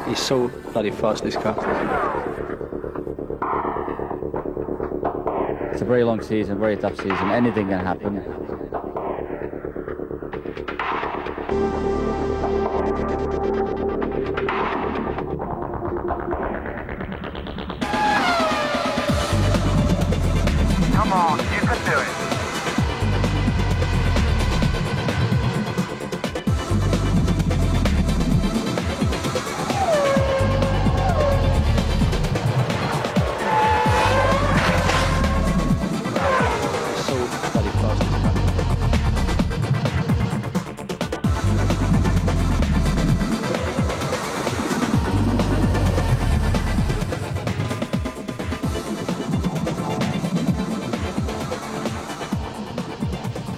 He's so bloody fast, this car. It's a very long season, very tough season. Anything can happen. Come on, you can do it.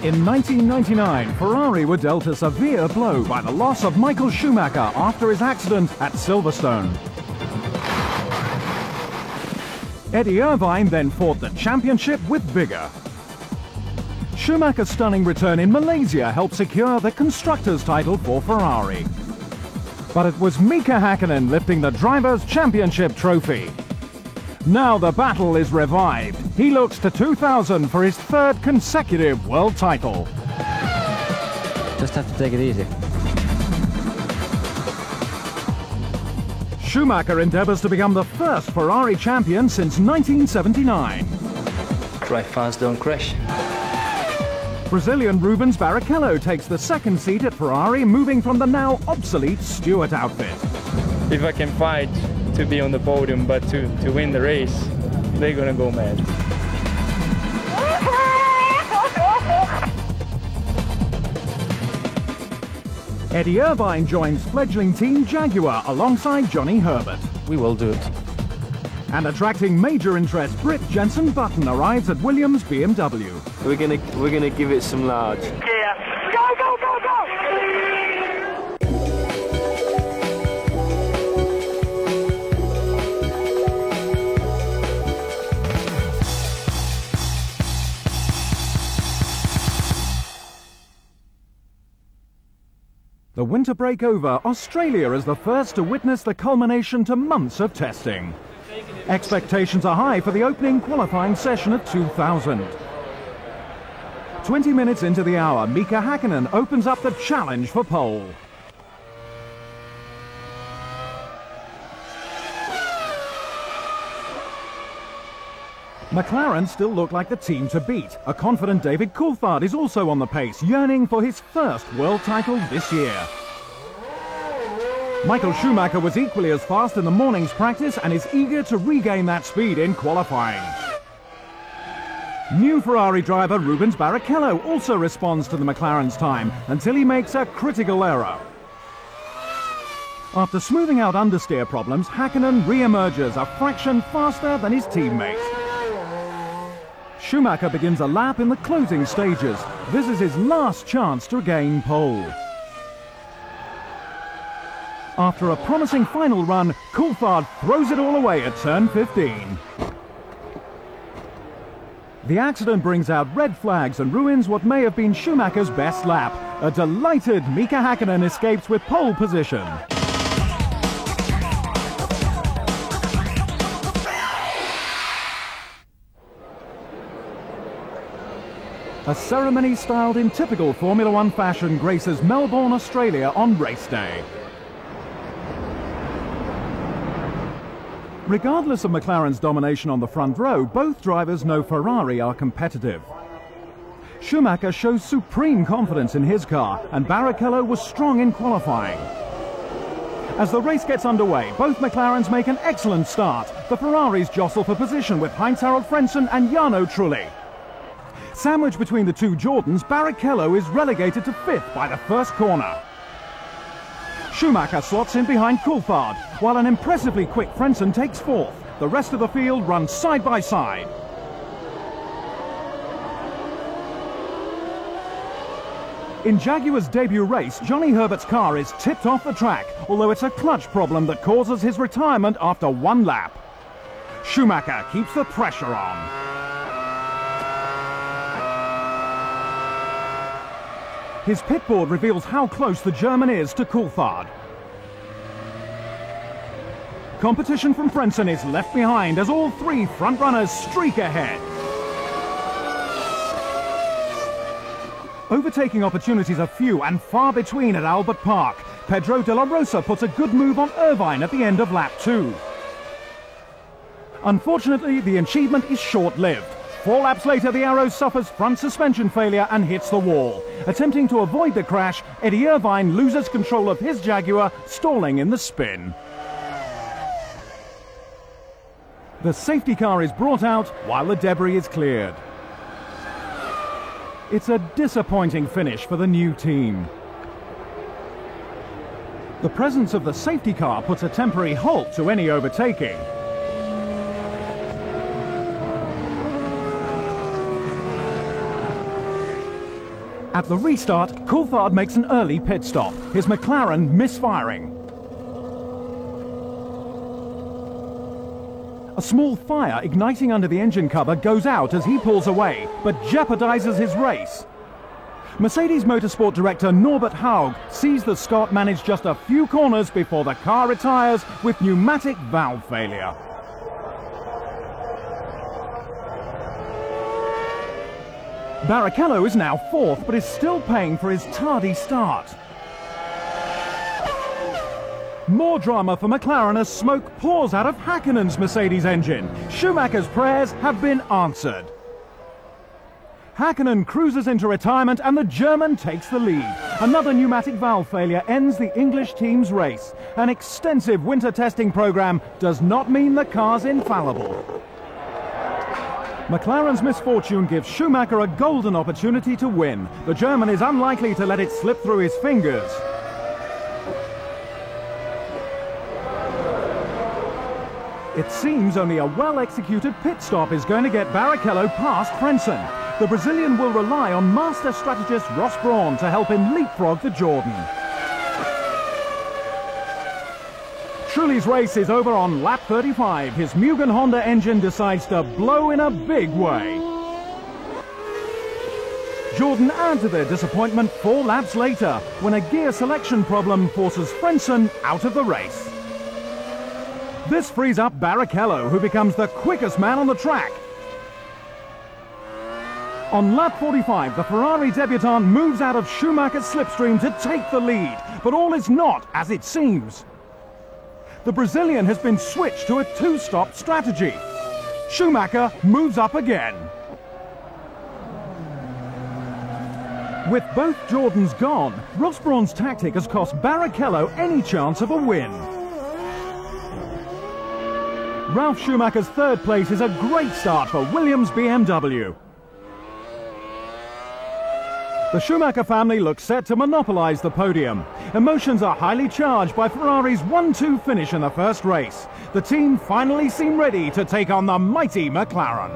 In 1999, Ferrari were dealt a severe blow by the loss of Michael Schumacher after his accident at Silverstone. Eddie Irvine then fought the championship with vigour. Schumacher's stunning return in Malaysia helped secure the Constructors' title for Ferrari. But it was Mika Hakkinen lifting the Drivers' Championship trophy. Now the battle is revived. He looks to 2000 for his third consecutive world title. Just have to take it easy. Schumacher endeavours to become the first Ferrari champion since 1979. Drive fast, don't crash. Brazilian Rubens Barrichello takes the second seat at Ferrari, moving from the now obsolete Stewart outfit. If I can fight to be on the podium, but to win the race, they're gonna go mad. Eddie Irvine joins fledgling team Jaguar alongside Johnny Herbert. We will do it. And attracting major interest, Brit Jensen Button arrives at Williams BMW. We're gonna give it some large. Yeah. Go, go, go, go! The winter break over, Australia is the first to witness the culmination to months of testing. Expectations are high for the opening qualifying session at 2000. 20 minutes into the hour, Mika Hakkinen opens up the challenge for pole. McLaren still look like the team to beat. A confident David Coulthard is also on the pace, yearning for his first world title this year. Michael Schumacher was equally as fast in the morning's practice and is eager to regain that speed in qualifying. New Ferrari driver Rubens Barrichello also responds to the McLaren's time until he makes a critical error. After smoothing out understeer problems, Hakkinen re-emerges a fraction faster than his teammate. Schumacher begins a lap in the closing stages. This is his last chance to gain pole. After a promising final run, Coulthard throws it all away at turn 15. The accident brings out red flags and ruins what may have been Schumacher's best lap. A delighted Mika Hakkinen escapes with pole position. A ceremony styled in typical Formula One fashion graces Melbourne, Australia on race day. Regardless of McLaren's domination on the front row, both drivers know Ferrari are competitive. Schumacher shows supreme confidence in his car, and Barrichello was strong in qualifying. As the race gets underway, both McLarens make an excellent start. The Ferraris jostle for position with Heinz-Harald Frentzen and Jarno Trulli. Sandwiched between the two Jordans, Barrichello is relegated to fifth by the first corner. Schumacher slots in behind Coulthard, while an impressively quick Frentzen takes fourth. The rest of the field runs side by side. In Jaguar's debut race, Johnny Herbert's car is tipped off the track, although it's a clutch problem that causes his retirement after one lap. Schumacher keeps the pressure on. His pitboard reveals how close the German is to Coulthard. Competition from Frentzen is left behind as all three front-runners streak ahead. Overtaking opportunities are few and far between at Albert Park. Pedro de la Rosa puts a good move on Irvine at the end of lap 2. Unfortunately, the achievement is short-lived. 4 laps later, the Arrow suffers front suspension failure and hits the wall. Attempting to avoid the crash, Eddie Irvine loses control of his Jaguar, stalling in the spin. The safety car is brought out while the debris is cleared. It's a disappointing finish for the new team. The presence of the safety car puts a temporary halt to any overtaking. At the restart, Coulthard makes an early pit stop, his McLaren misfiring. A small fire igniting under the engine cover goes out as he pulls away, but jeopardizes his race. Mercedes Motorsport director Norbert Haug sees the Scot manage just a few corners before the car retires with pneumatic valve failure. Barrichello is now 4th, but is still paying for his tardy start. More drama for McLaren as smoke pours out of Häkkinen's Mercedes engine. Schumacher's prayers have been answered. Häkkinen cruises into retirement and the German takes the lead. Another pneumatic valve failure ends the English team's race. An extensive winter testing program does not mean the car's infallible. McLaren's misfortune gives Schumacher a golden opportunity to win. The German is unlikely to let it slip through his fingers. It seems only a well-executed pit stop is going to get Barrichello past Frentzen. The Brazilian will rely on master strategist Ross Brawn to help him leapfrog the Jordan. Trulli's race is over on lap 35. His Mugen Honda engine decides to blow in a big way. Jordan add to their disappointment 4 laps later, when a gear selection problem forces Frentzen out of the race. This frees up Barrichello, who becomes the quickest man on the track. On lap 45, the Ferrari debutant moves out of Schumacher's slipstream to take the lead, but all is not as it seems. The Brazilian has been switched to a 2-stop strategy. Schumacher moves up again. With both Jordans gone, Ross Brawn's tactic has cost Barrichello any chance of a win. Ralf Schumacher's 3rd place is a great start for Williams BMW. The Schumacher family looks set to monopolize the podium. Emotions are highly charged by Ferrari's 1-2 finish in the first race. The team finally seem ready to take on the mighty McLaren.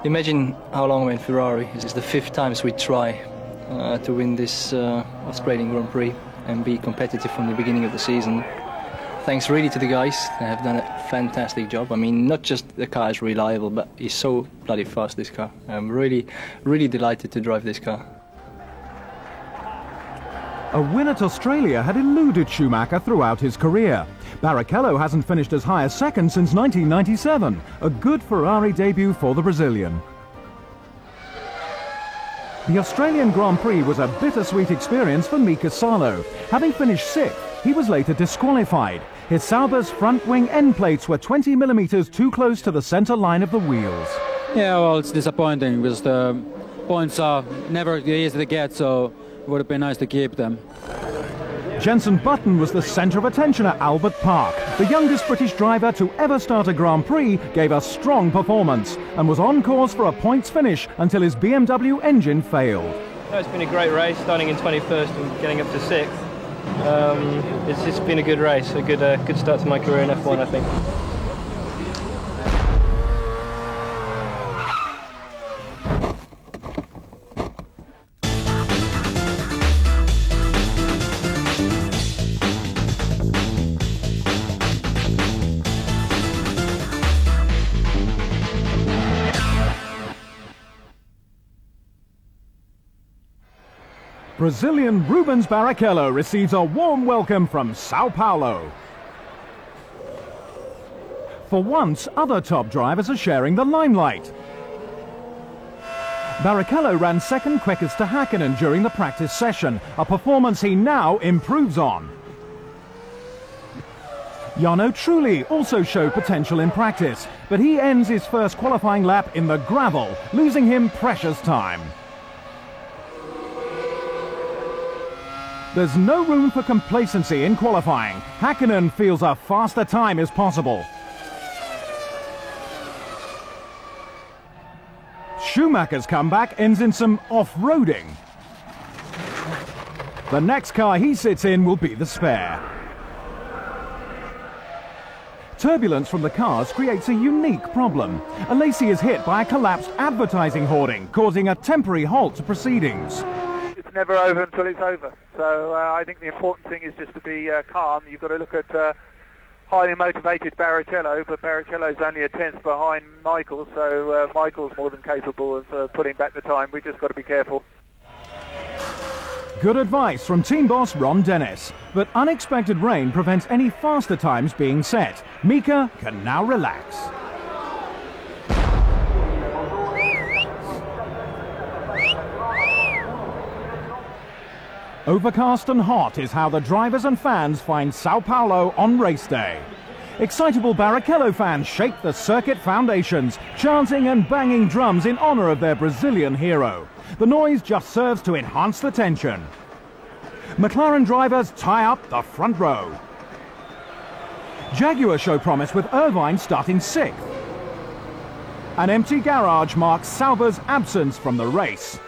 Imagine how long we're in Ferrari. This is the 5th time we try to win this Australian Grand Prix and be competitive from the beginning of the season. Thanks really to the guys. They have done a fantastic job. I mean, not just the car is reliable, but it's so bloody fast, this car. I'm really, really delighted to drive this car. A win at Australia had eluded Schumacher throughout his career. Barrichello hasn't finished as high as 2nd since 1997. A good Ferrari debut for the Brazilian. The Australian Grand Prix was a bittersweet experience for Mika Salo. Having finished 6th, he was later disqualified. His Sauber's front wing end plates were 20 millimeters too close to the center line of the wheels. Yeah, well, it's disappointing because the points are never easy to get, so it would have been nice to keep them. Jenson Button was the center of attention at Albert Park. The youngest British driver to ever start a Grand Prix gave a strong performance and was on course for a points finish until his BMW engine failed. No, it's been a great race, starting in 21st and getting up to 6th. It's just been a good race, a good start to my career in F1, I think. Brazilian Rubens Barrichello receives a warm welcome from Sao Paulo. For once, other top drivers are sharing the limelight. Barrichello ran second quickest to Häkkinen during the practice session, a performance he now improves on. Jarno Trulli also showed potential in practice, but he ends his first qualifying lap in the gravel, losing him precious time. There's no room for complacency in qualifying. Häkkinen feels a faster time is possible. Schumacher's comeback ends in some off-roading. The next car he sits in will be the spare. Turbulence from the cars creates a unique problem. Alesi is hit by a collapsed advertising hoarding, causing a temporary halt to proceedings. It's never over until it's over. So I think the important thing is just to be calm. You've got to look at highly motivated Barrichello, but Barrichello's only a tenth behind Michael, so Michael's more than capable of putting back the time. We've just got to be careful. Good advice from team boss Ron Dennis, but unexpected rain prevents any faster times being set. Mika can now relax. Overcast and hot is how the drivers and fans find Sao Paulo on race day. Excitable Barrichello fans shake the circuit foundations, chanting and banging drums in honor of their Brazilian hero. The noise just serves to enhance the tension. McLaren drivers tie up the front row. Jaguar show promise with Irvine starting 6th. An empty garage marks Sauber's absence from the race.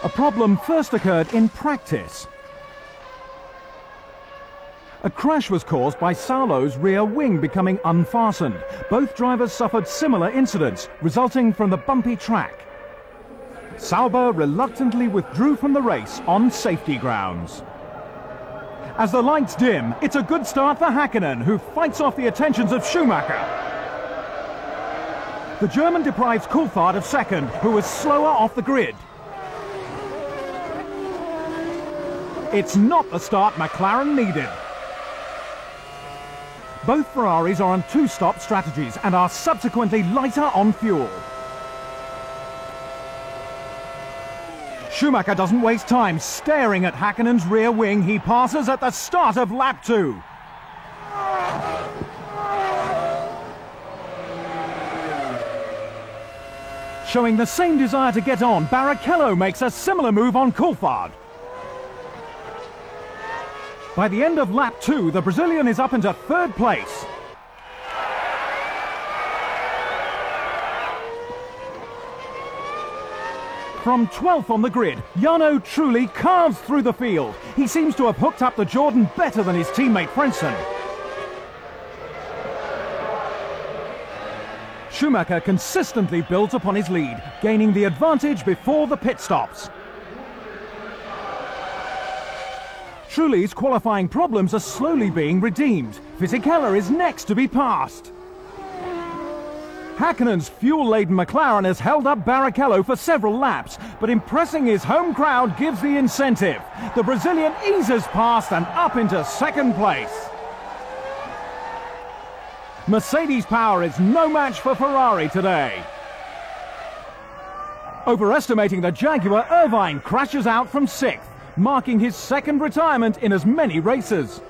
A problem first occurred in practice. A crash was caused by Saulo's rear wing becoming unfastened. Both drivers suffered similar incidents, resulting from the bumpy track. Sauber reluctantly withdrew from the race on safety grounds. As the lights dim, it's a good start for Häkkinen, who fights off the attentions of Schumacher. The German deprives Coulthard of second, who was slower off the grid. It's not the start McLaren needed. Both Ferraris are on two-stop strategies and are subsequently lighter on fuel. Schumacher doesn't waste time staring at Häkkinen's rear wing. He passes at the start of lap 2. Showing the same desire to get on, Barrichello makes a similar move on Coulthard. By the end of lap 2, the Brazilian is up into 3rd place. From 12th on the grid, Jarno Trulli carves through the field. He seems to have hooked up the Jordan better than his teammate Frentzen. Schumacher consistently builds upon his lead, gaining the advantage before the pit stops. Trulli's qualifying problems are slowly being redeemed. Fisichella is next to be passed. Häkkinen's fuel-laden McLaren has held up Barrichello for several laps, but impressing his home crowd gives the incentive. The Brazilian eases past and up into 2nd place. Mercedes power is no match for Ferrari today. Overestimating the Jaguar, Irvine crashes out from 6th, marking his 2nd retirement in as many races.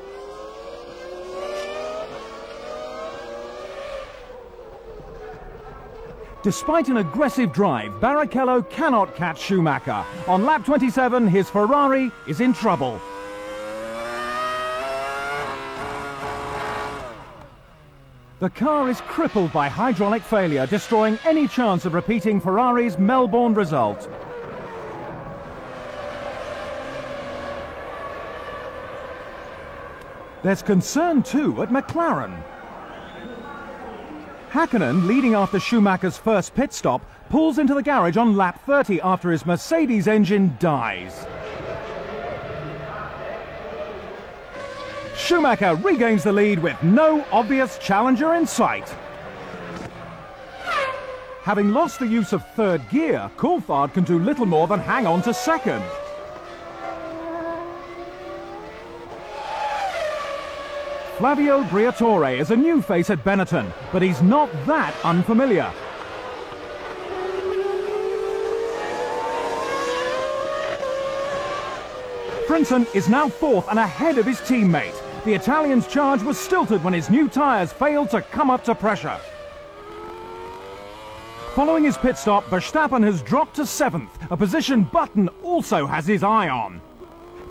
Despite an aggressive drive, Barrichello cannot catch Schumacher. On lap 27, his Ferrari is in trouble. The car is crippled by hydraulic failure, destroying any chance of repeating Ferrari's Melbourne result. There's concern too at McLaren. Häkkinen, leading after Schumacher's first pit stop, pulls into the garage on lap 30 after his Mercedes engine dies. Schumacher regains the lead with no obvious challenger in sight. Having lost the use of 3rd gear, Coulthard can do little more than hang on to 2nd. Flavio Briatore is a new face at Benetton, but he's not that unfamiliar. Frentzen is now fourth and ahead of his teammate. The Italian's charge was stilted when his new tyres failed to come up to pressure. Following his pit stop, Verstappen has dropped to seventh, a position Button also has his eye on.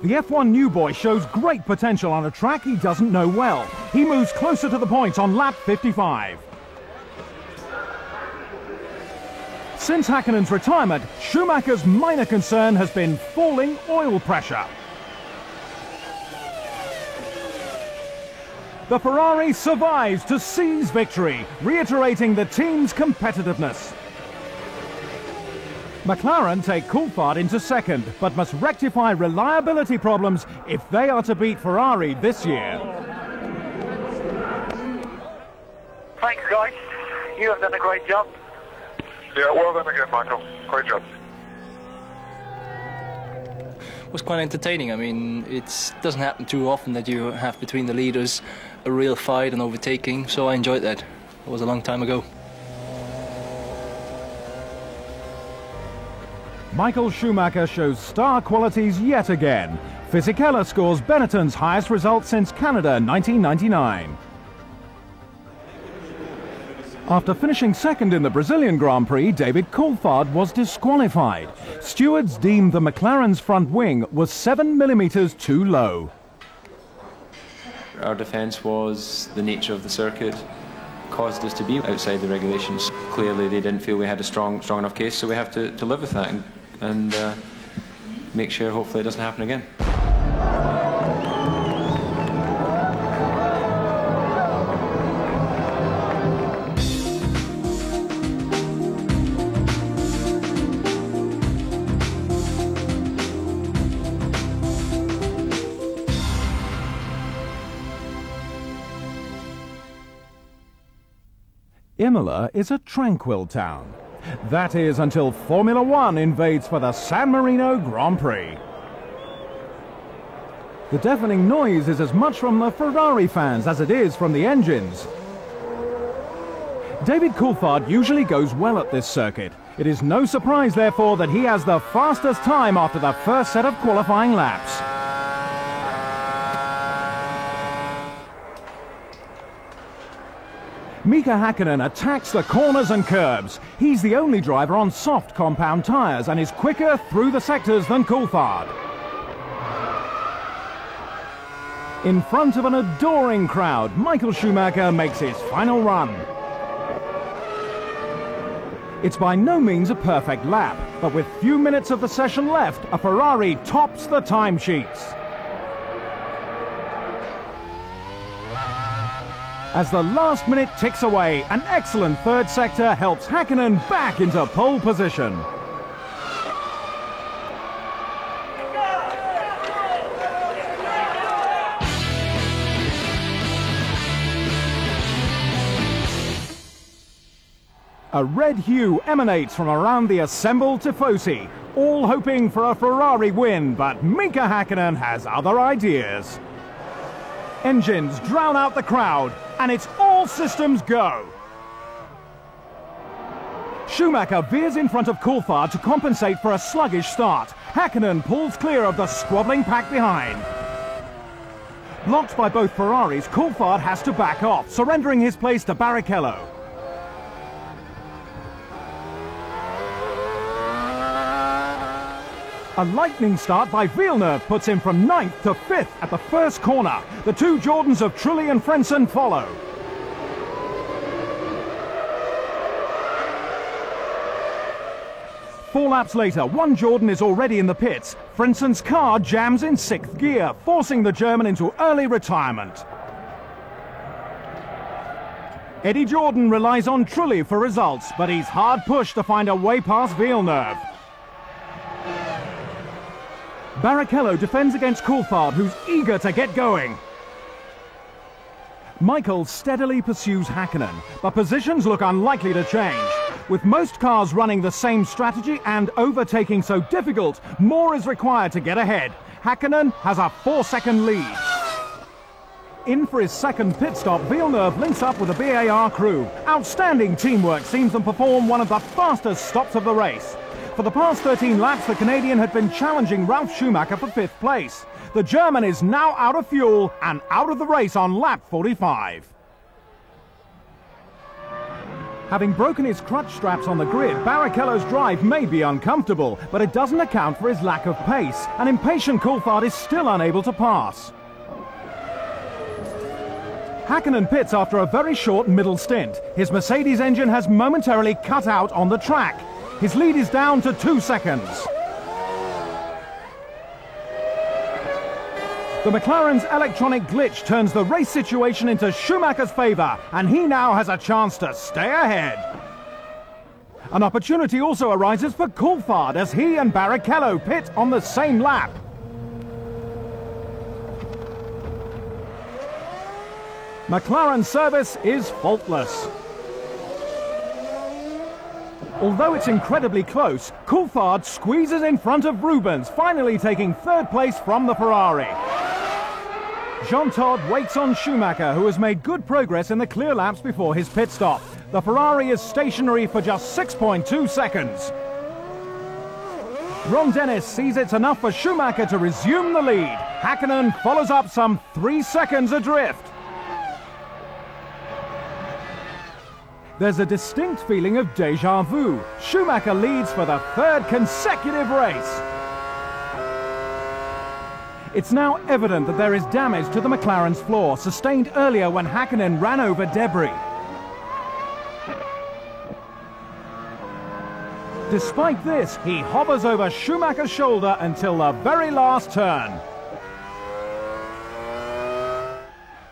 The F1 new boy shows great potential on a track he doesn't know well. He moves closer to the points on lap 55. Since Häkkinen's retirement, Schumacher's minor concern has been falling oil pressure. The Ferrari survives to seize victory, reiterating the team's competitiveness. McLaren take Coulthard into second, but must rectify reliability problems if they are to beat Ferrari this year. Thanks, guys. You have done a great job. Yeah, well done again, Michael. Great job. It was quite entertaining. I mean, it doesn't happen too often that you have between the leaders a real fight and overtaking, so I enjoyed that. It was a long time ago. Michael Schumacher shows star qualities yet again. Fisichella scores Benetton's highest result since Canada 1999. After finishing second in the Brazilian Grand Prix, David Coulthard was disqualified. Stewards deemed the McLaren's front wing was 7 millimeters too low. Our defence was the nature of the circuit caused us to be outside the regulations. Clearly they didn't feel we had a strong enough case, so we have to live with that and make sure hopefully it doesn't happen again. Imola is a tranquil town. That is until Formula One invades for the San Marino Grand Prix. The deafening noise is as much from the Ferrari fans as it is from the engines. David Coulthard usually goes well at this circuit. It is no surprise, therefore, that he has the fastest time after the first set of qualifying laps. Mika Häkkinen attacks the corners and curbs. He's the only driver on soft compound tyres and is quicker through the sectors than Coulthard. In front of an adoring crowd, Michael Schumacher makes his final run. It's by no means a perfect lap, but with few minutes of the session left, a Ferrari tops the timesheets. As the last minute ticks away, an excellent third sector helps Häkkinen back into pole position. A red hue emanates from around the assembled Tifosi, all hoping for a Ferrari win, but Mika Häkkinen has other ideas. Engines drown out the crowd, and it's all systems go. Schumacher veers in front of Coulthard to compensate for a sluggish start. Häkkinen pulls clear of the squabbling pack behind. Blocked by both Ferraris, Coulthard has to back off, surrendering his place to Barrichello. A lightning start by Villeneuve puts him from 9th to 5th at the first corner. The two Jordans of Trulli and Frentzen follow. Four laps later, one Jordan is already in the pits. Frentzen's car jams in 6th gear, forcing the German into early retirement. Eddie Jordan relies on Trulli for results, but he's hard pushed to find a way past Villeneuve. Barrichello defends against Coulthard, who's eager to get going. Michael steadily pursues Häkkinen, but positions look unlikely to change. With most cars running the same strategy and overtaking so difficult, more is required to get ahead. Häkkinen has a 4-second lead. In for his second pit stop, Villeneuve links up with the BAR crew. Outstanding teamwork sees them perform one of the fastest stops of the race. For the past 13 laps, the Canadian had been challenging Ralf Schumacher for 5th place. The German is now out of fuel and out of the race on lap 45. Having broken his crutch straps on the grid, Barrichello's drive may be uncomfortable, but it doesn't account for his lack of pace. An impatient Coulthard is still unable to pass. Hakkinen pits after a very short middle stint. His Mercedes engine has momentarily cut out on the track. His lead is down to 2 seconds. The McLaren's electronic glitch turns the race situation into Schumacher's favour, and he now has a chance to stay ahead. An opportunity also arises for Coulthard as he and Barrichello pit on the same lap. McLaren's service is faultless. Although it's incredibly close, Coulthard squeezes in front of Rubens, finally taking 3rd place from the Ferrari. Jean Todt waits on Schumacher, who has made good progress in the clear laps before his pit stop. The Ferrari is stationary for just 6.2 seconds. Ron Dennis sees it's enough for Schumacher to resume the lead. Hakkinen follows up some 3 seconds adrift. There's a distinct feeling of déjà vu. Schumacher leads for the 3rd consecutive race. It's now evident that there is damage to the McLaren's floor, sustained earlier when Hakkinen ran over debris. Despite this, he hovers over Schumacher's shoulder until the very last turn.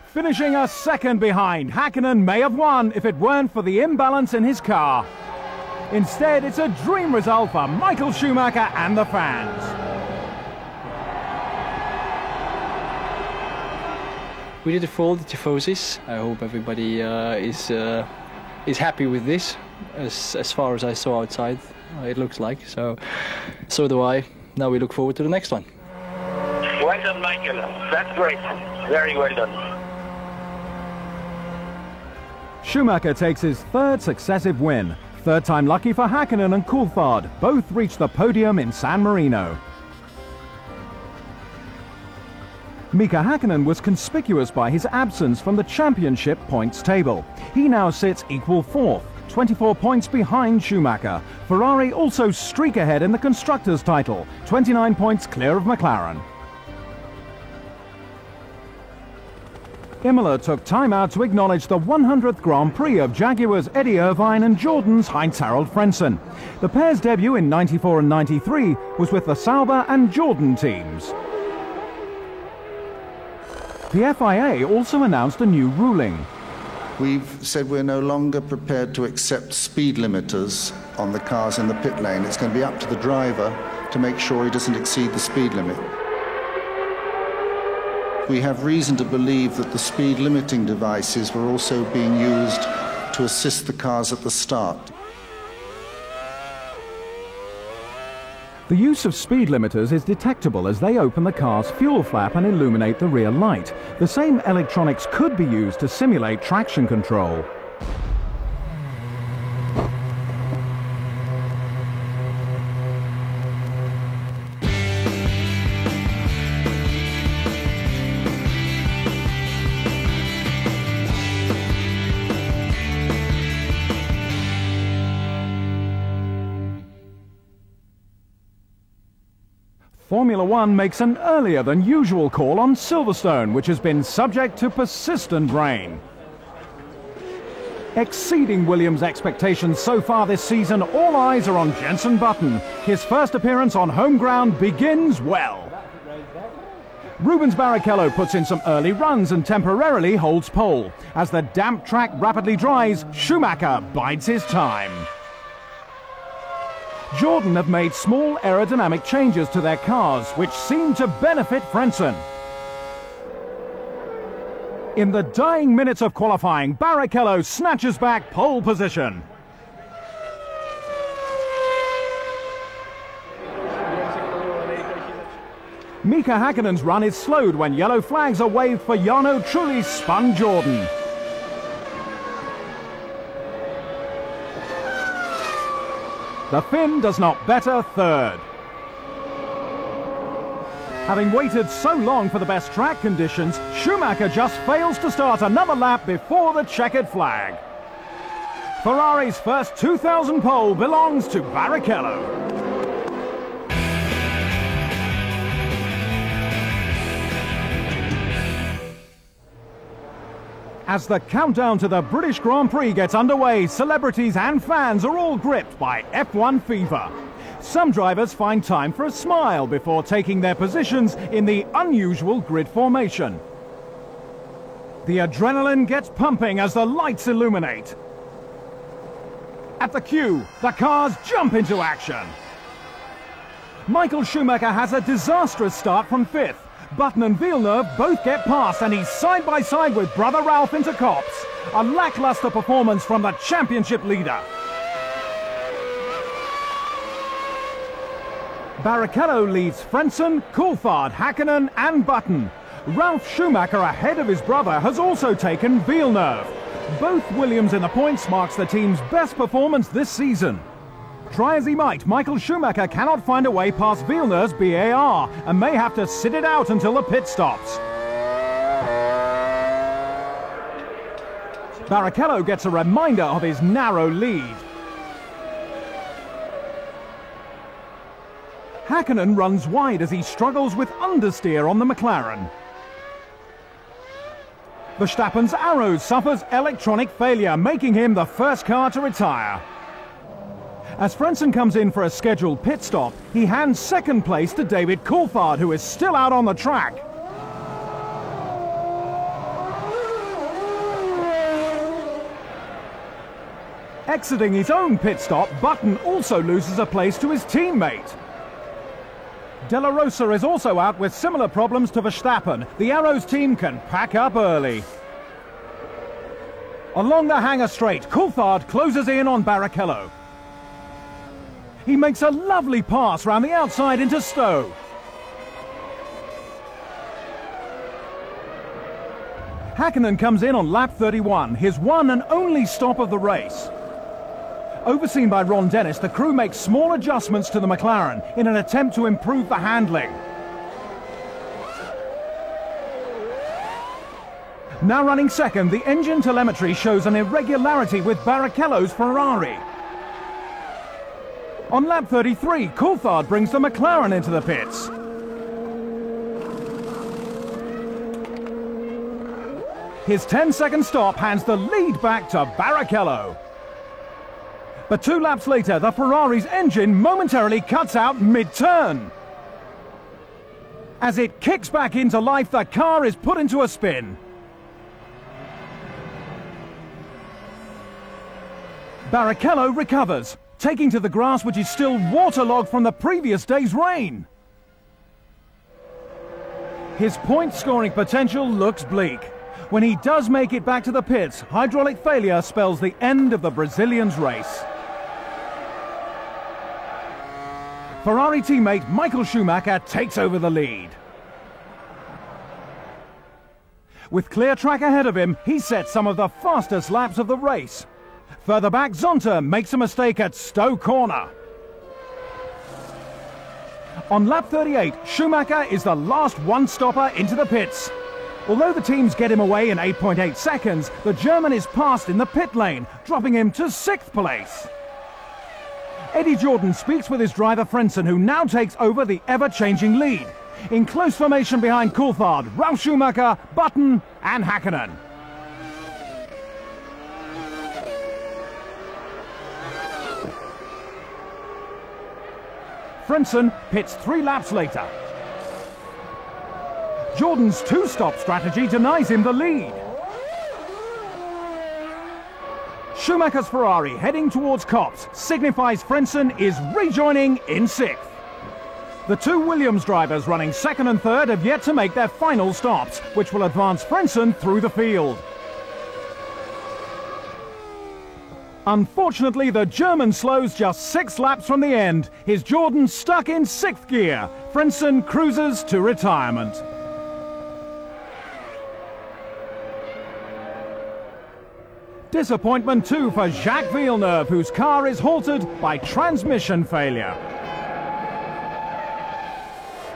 Finishing a second behind, Hakkinen may have won if it weren't for the imbalance in his car. Instead, it's a dream result for Michael Schumacher and the fans. We did it for all the tifosis. I hope everybody is happy with this, as far as I saw outside. It looks like, so do I. Now we look forward to the next one. Well done, Michael. That's great. Very well done. Schumacher takes his 3rd successive win. 3rd time lucky for Hakkinen and Coulthard. Both reached the podium in San Marino. Mika Hakkinen was conspicuous by his absence from the championship points table. He now sits equal 4th, 24 points behind Schumacher. Ferrari also streak ahead in the Constructors' title, 29 points clear of McLaren. Imola took time out to acknowledge the 100th Grand Prix of Jaguar's Eddie Irvine and Jordan's Heinz-Harald Frentzen. The pair's debut in '94 and '93 was with the Sauber and Jordan teams. The FIA also announced a new ruling. We've said we're no longer prepared to accept speed limiters on the cars in the pit lane. It's going to be up to the driver to make sure he doesn't exceed the speed limit. We have reason to believe that the speed limiting devices were also being used to assist the cars at the start. The use of speed limiters is detectable as they open the car's fuel flap and illuminate the rear light. The same electronics could be used to simulate traction control. Formula One makes an earlier than usual call on Silverstone, which has been subject to persistent rain. Exceeding Williams' expectations so far this season, all eyes are on Jenson Button. His first appearance on home ground begins well. Rubens Barrichello puts in some early runs and temporarily holds pole. As the damp track rapidly dries, Schumacher bides his time. Jordan have made small aerodynamic changes to their cars, which seem to benefit Frentzen. In the dying minutes of qualifying, Barrichello snatches back pole position. Mika Häkkinen's run is slowed when yellow flags are waved for Jarno Trulli's spun Jordan. The Finn does not better third. Having waited so long for the best track conditions, Schumacher just fails to start another lap before the checkered flag. Ferrari's first 2000 pole belongs to Barrichello. As the countdown to the British Grand Prix gets underway, celebrities and fans are all gripped by F1 fever. Some drivers find time for a smile before taking their positions in the unusual grid formation. The adrenaline gets pumping as the lights illuminate. At the cue, the cars jump into action. Michael Schumacher has a disastrous start from 5th. Button and Villeneuve both get past, and he's side by side with brother Ralph into Copse. A lackluster performance from the championship leader. Barrichello leads Frentzen, Coulthard, Häkkinen and Button. Ralf Schumacher, ahead of his brother, has also taken Villeneuve. Both Williams in the points marks the team's best performance this season. Try as he might, Michael Schumacher cannot find a way past Villeneuve's BAR and may have to sit it out until the pit stops. Barrichello gets a reminder of his narrow lead. Häkkinen runs wide as he struggles with understeer on the McLaren. Verstappen's Arrow suffers electronic failure, making him the first car to retire. As Frentzen comes in for a scheduled pit stop, he hands second place to David Coulthard, who is still out on the track. Exiting his own pit stop, Button also loses a place to his teammate. De La Rosa is also out with similar problems to Verstappen. The Arrows team can pack up early. Along the hangar straight, Coulthard closes in on Barrichello. He makes a lovely pass round the outside into Stowe. Häkkinen comes in on lap 31, his one and only stop of the race. Overseen by Ron Dennis, the crew makes small adjustments to the McLaren in an attempt to improve the handling. Now running second, the engine telemetry shows an irregularity with Barrichello's Ferrari. On lap 33, Coulthard brings the McLaren into the pits. His 10-second stop hands the lead back to Barrichello. But 2 laps later, the Ferrari's engine momentarily cuts out mid-turn. As it kicks back into life, the car is put into a spin. Barrichello recovers, taking to the grass which is still waterlogged from the previous day's rain. His point-scoring potential looks bleak. When he does make it back to the pits, hydraulic failure spells the end of the Brazilian's race. Ferrari teammate Michael Schumacher takes over the lead. With clear track ahead of him, he sets some of the fastest laps of the race. Further back, Zonta makes a mistake at Stowe Corner. On lap 38, Schumacher is the last one-stopper into the pits. Although the teams get him away in 8.8 seconds, the German is passed in the pit lane, dropping him to 6th place. Eddie Jordan speaks with his driver Frentzen, who now takes over the ever-changing lead. In close formation behind Coulthard, Ralf Schumacher, Button and Häkkinen. Frentzen pits 3 laps later. Jordan's 2-stop strategy denies him the lead. Schumacher's Ferrari, heading towards Copse, signifies Frentzen is rejoining in 6th. The 2 Williams drivers running 2nd and 3rd have yet to make their final stops, which will advance Frentzen through the field. Unfortunately, the German slows just 6 laps from the end. His Jordan stuck in 6th gear. Frentzen cruises to retirement. Disappointment too for Jacques Villeneuve, whose car is halted by transmission failure.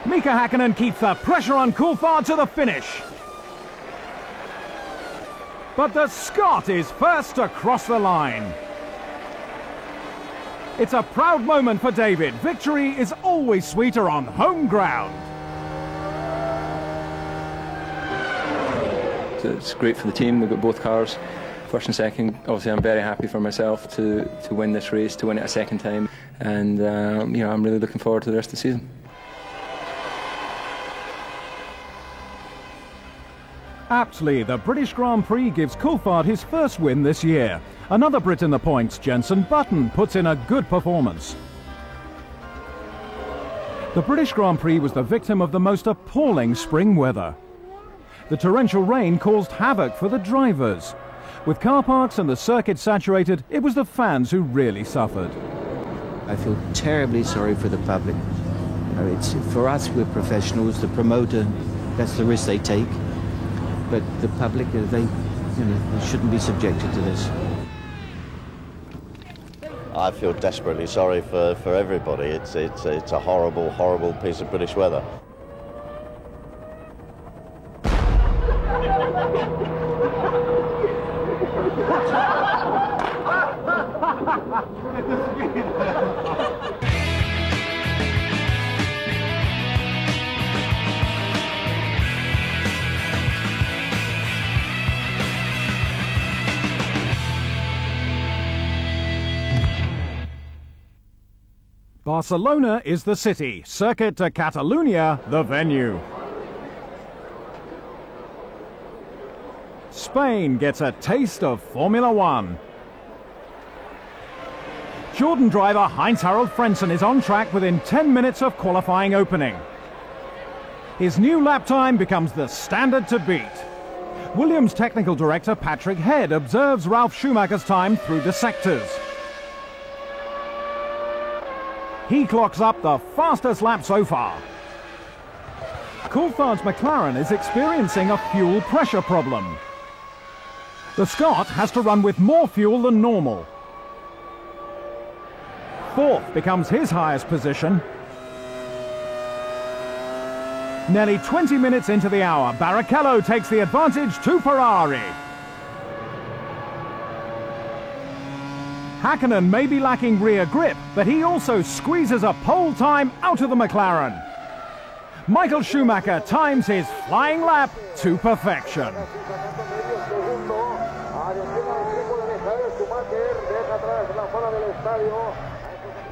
Mika Häkkinen keeps the pressure on Coulthard to the finish. But the Scot is first to cross the line. It's a proud moment for David. Victory is always sweeter on home ground. It's great for the team. They've got both cars, first and second. Obviously, I'm very happy for myself to win this race, to win it a second time, and you know, I'm really looking forward to the rest of the season. Aptly, the British Grand Prix gives Coulthard his first win this year. Another Brit in the points, Jenson Button, puts in a good performance. The British Grand Prix was the victim of the most appalling spring weather. The torrential rain caused havoc for the drivers. With car parks and the circuit saturated, it was the fans who really suffered. I feel terribly sorry for the public. For us, we're professionals. The promoter, that's the risk they take. But the public, they shouldn't be subjected to this. I feel desperately sorry for everybody. It's a horrible, horrible piece of British weather. Barcelona is the city, Circuit de Catalunya the venue. Spain gets a taste of Formula One. Jordan driver Heinz-Harald Frentzen is on track within 10 minutes of qualifying opening. His new lap time becomes the standard to beat. Williams technical director Patrick Head observes Ralf Schumacher's time through the sectors. He clocks up the fastest lap so far. Coulthard's McLaren is experiencing a fuel pressure problem. The Scot has to run with more fuel than normal. Fourth becomes his highest position. Nearly 20 minutes into the hour, Barrichello takes the advantage to Ferrari. Häkkinen may be lacking rear grip, but he also squeezes a pole time out of the McLaren. Michael Schumacher times his flying lap to perfection.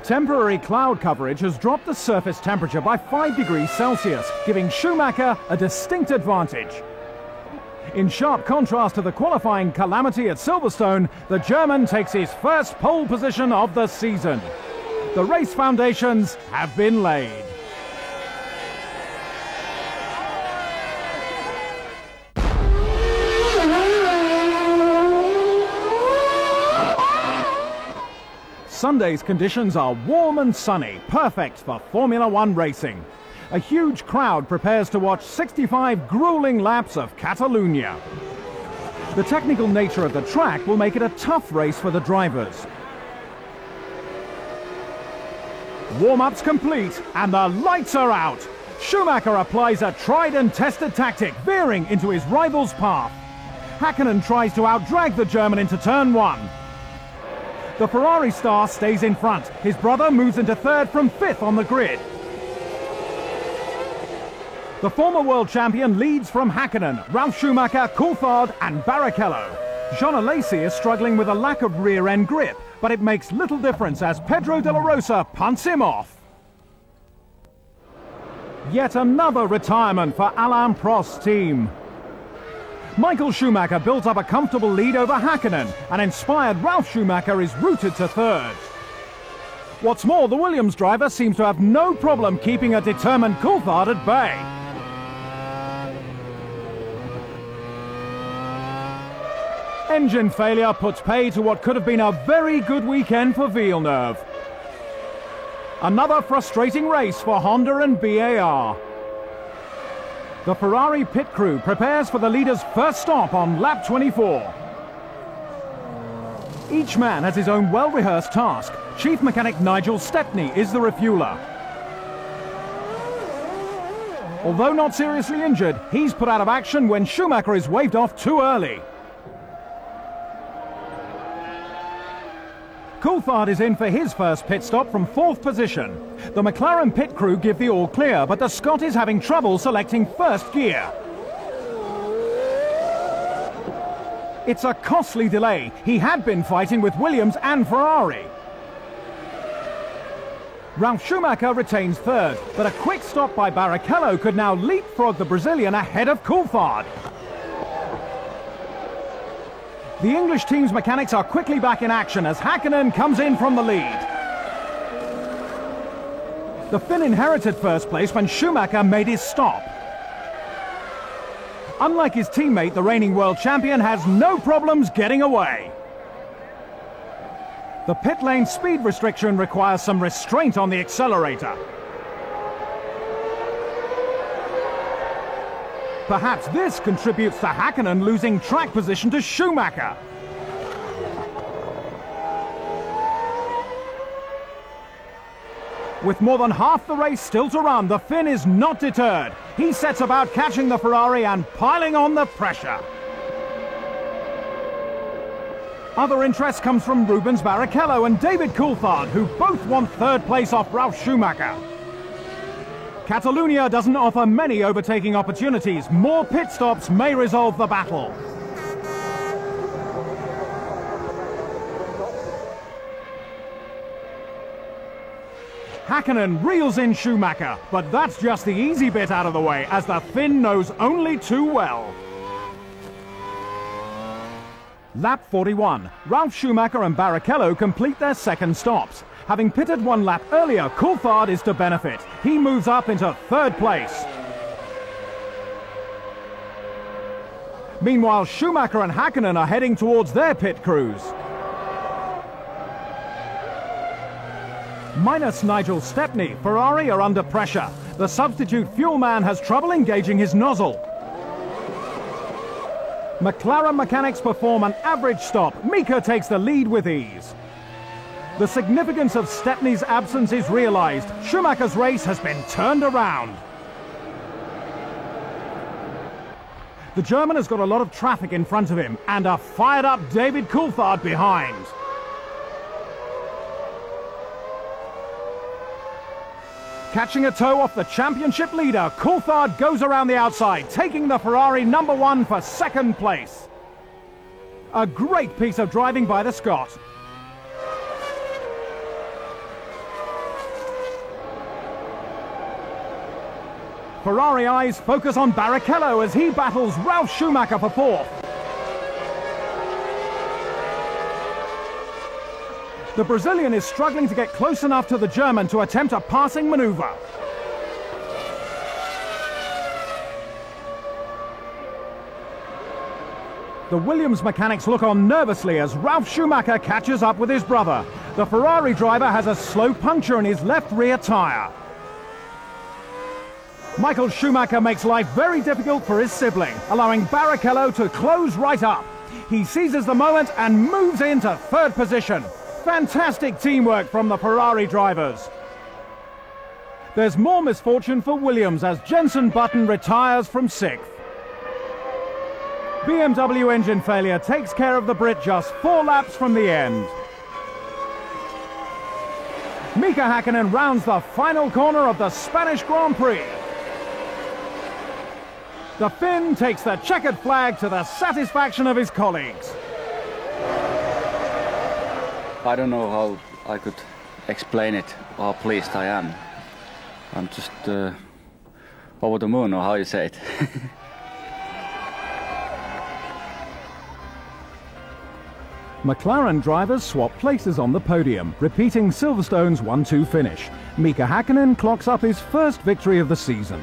Temporary cloud coverage has dropped the surface temperature by 5 degrees Celsius, giving Schumacher a distinct advantage. In sharp contrast to the qualifying calamity at Silverstone, the German takes his first pole position of the season. The race foundations have been laid. Sunday's conditions are warm and sunny, perfect for Formula One racing. A huge crowd prepares to watch 65 grueling laps of Catalunya. The technical nature of the track will make it a tough race for the drivers. Warm-ups complete and the lights are out. Schumacher applies a tried and tested tactic, veering into his rival's path. Häkkinen tries to outdrag the German into turn one. The Ferrari star stays in front. His brother moves into third from fifth on the grid. The former world champion leads from Häkkinen, Ralf Schumacher, Coulthard and Barrichello. Jean Alesi is struggling with a lack of rear-end grip, but it makes little difference as Pedro de la Rosa punts him off. Yet another retirement for Alain Prost's team. Michael Schumacher built up a comfortable lead over Häkkinen, and inspired Ralf Schumacher is routed to third. What's more, the Williams driver seems to have no problem keeping a determined Coulthard at bay. Engine failure puts pay to what could have been a very good weekend for Villeneuve. Another frustrating race for Honda and BAR. The Ferrari pit crew prepares for the leader's first stop on lap 24. Each man has his own well-rehearsed task. Chief mechanic Nigel Stepney is the refueler. Although not seriously injured, he's put out of action when Schumacher is waved off too early. Coulthard is in for his first pit stop from 4th position. The McLaren pit crew give the all clear, but the Scot is having trouble selecting first gear. It's a costly delay. He had been fighting with Williams and Ferrari. Ralf Schumacher retains 3rd, but a quick stop by Barrichello could now leapfrog the Brazilian ahead of Coulthard. The English team's mechanics are quickly back in action as Häkkinen comes in from the lead. The Finn inherited first place when Schumacher made his stop. Unlike his teammate, the reigning world champion has no problems getting away. The pit lane speed restriction requires some restraint on the accelerator. Perhaps this contributes to Häkkinen losing track position to Schumacher. With more than half the race still to run, the Finn is not deterred. He sets about catching the Ferrari and piling on the pressure. Other interest comes from Rubens Barrichello and David Coulthard, who both want 3rd place off Ralf Schumacher. Catalunya doesn't offer many overtaking opportunities. More pit stops may resolve the battle. Häkkinen reels in Schumacher, but that's just the easy bit out of the way, as the Finn knows only too well. Lap 41. Ralf Schumacher and Barrichello complete their 2nd stops. Having pitted 1 lap earlier, Coulthard is to benefit. He moves up into 3rd place. Meanwhile, Schumacher and Häkkinen are heading towards their pit crews. Minus Nigel Stepney, Ferrari are under pressure. The substitute fuel man has trouble engaging his nozzle. McLaren mechanics perform an average stop. Mika takes the lead with ease. The significance of Stepney's absence is realized. Schumacher's race has been turned around. The German has got a lot of traffic in front of him and a fired-up David Coulthard behind. Catching a toe off the championship leader, Coulthard goes around the outside, taking the Ferrari #1 for 2nd place. A great piece of driving by the Scot. Ferrari eyes focus on Barrichello as he battles Ralf Schumacher for 4th. The Brazilian is struggling to get close enough to the German to attempt a passing maneuver. The Williams mechanics look on nervously as Ralf Schumacher catches up with his brother. The Ferrari driver has a slow puncture in his left rear tyre. Michael Schumacher makes life very difficult for his sibling, allowing Barrichello to close right up. He seizes the moment and moves into 3rd position. Fantastic teamwork from the Ferrari drivers. There's more misfortune for Williams as Jenson Button retires from 6th. BMW engine failure takes care of the Brit just 4 laps from the end. Mika Häkkinen rounds the final corner of the Spanish Grand Prix. The Finn takes the checkered flag to the satisfaction of his colleagues. I don't know how I could explain it, how pleased I am. I'm just over the moon, or how you say it. McLaren drivers swap places on the podium, repeating Silverstone's 1-2 finish. Mika Häkkinen clocks up his first victory of the season.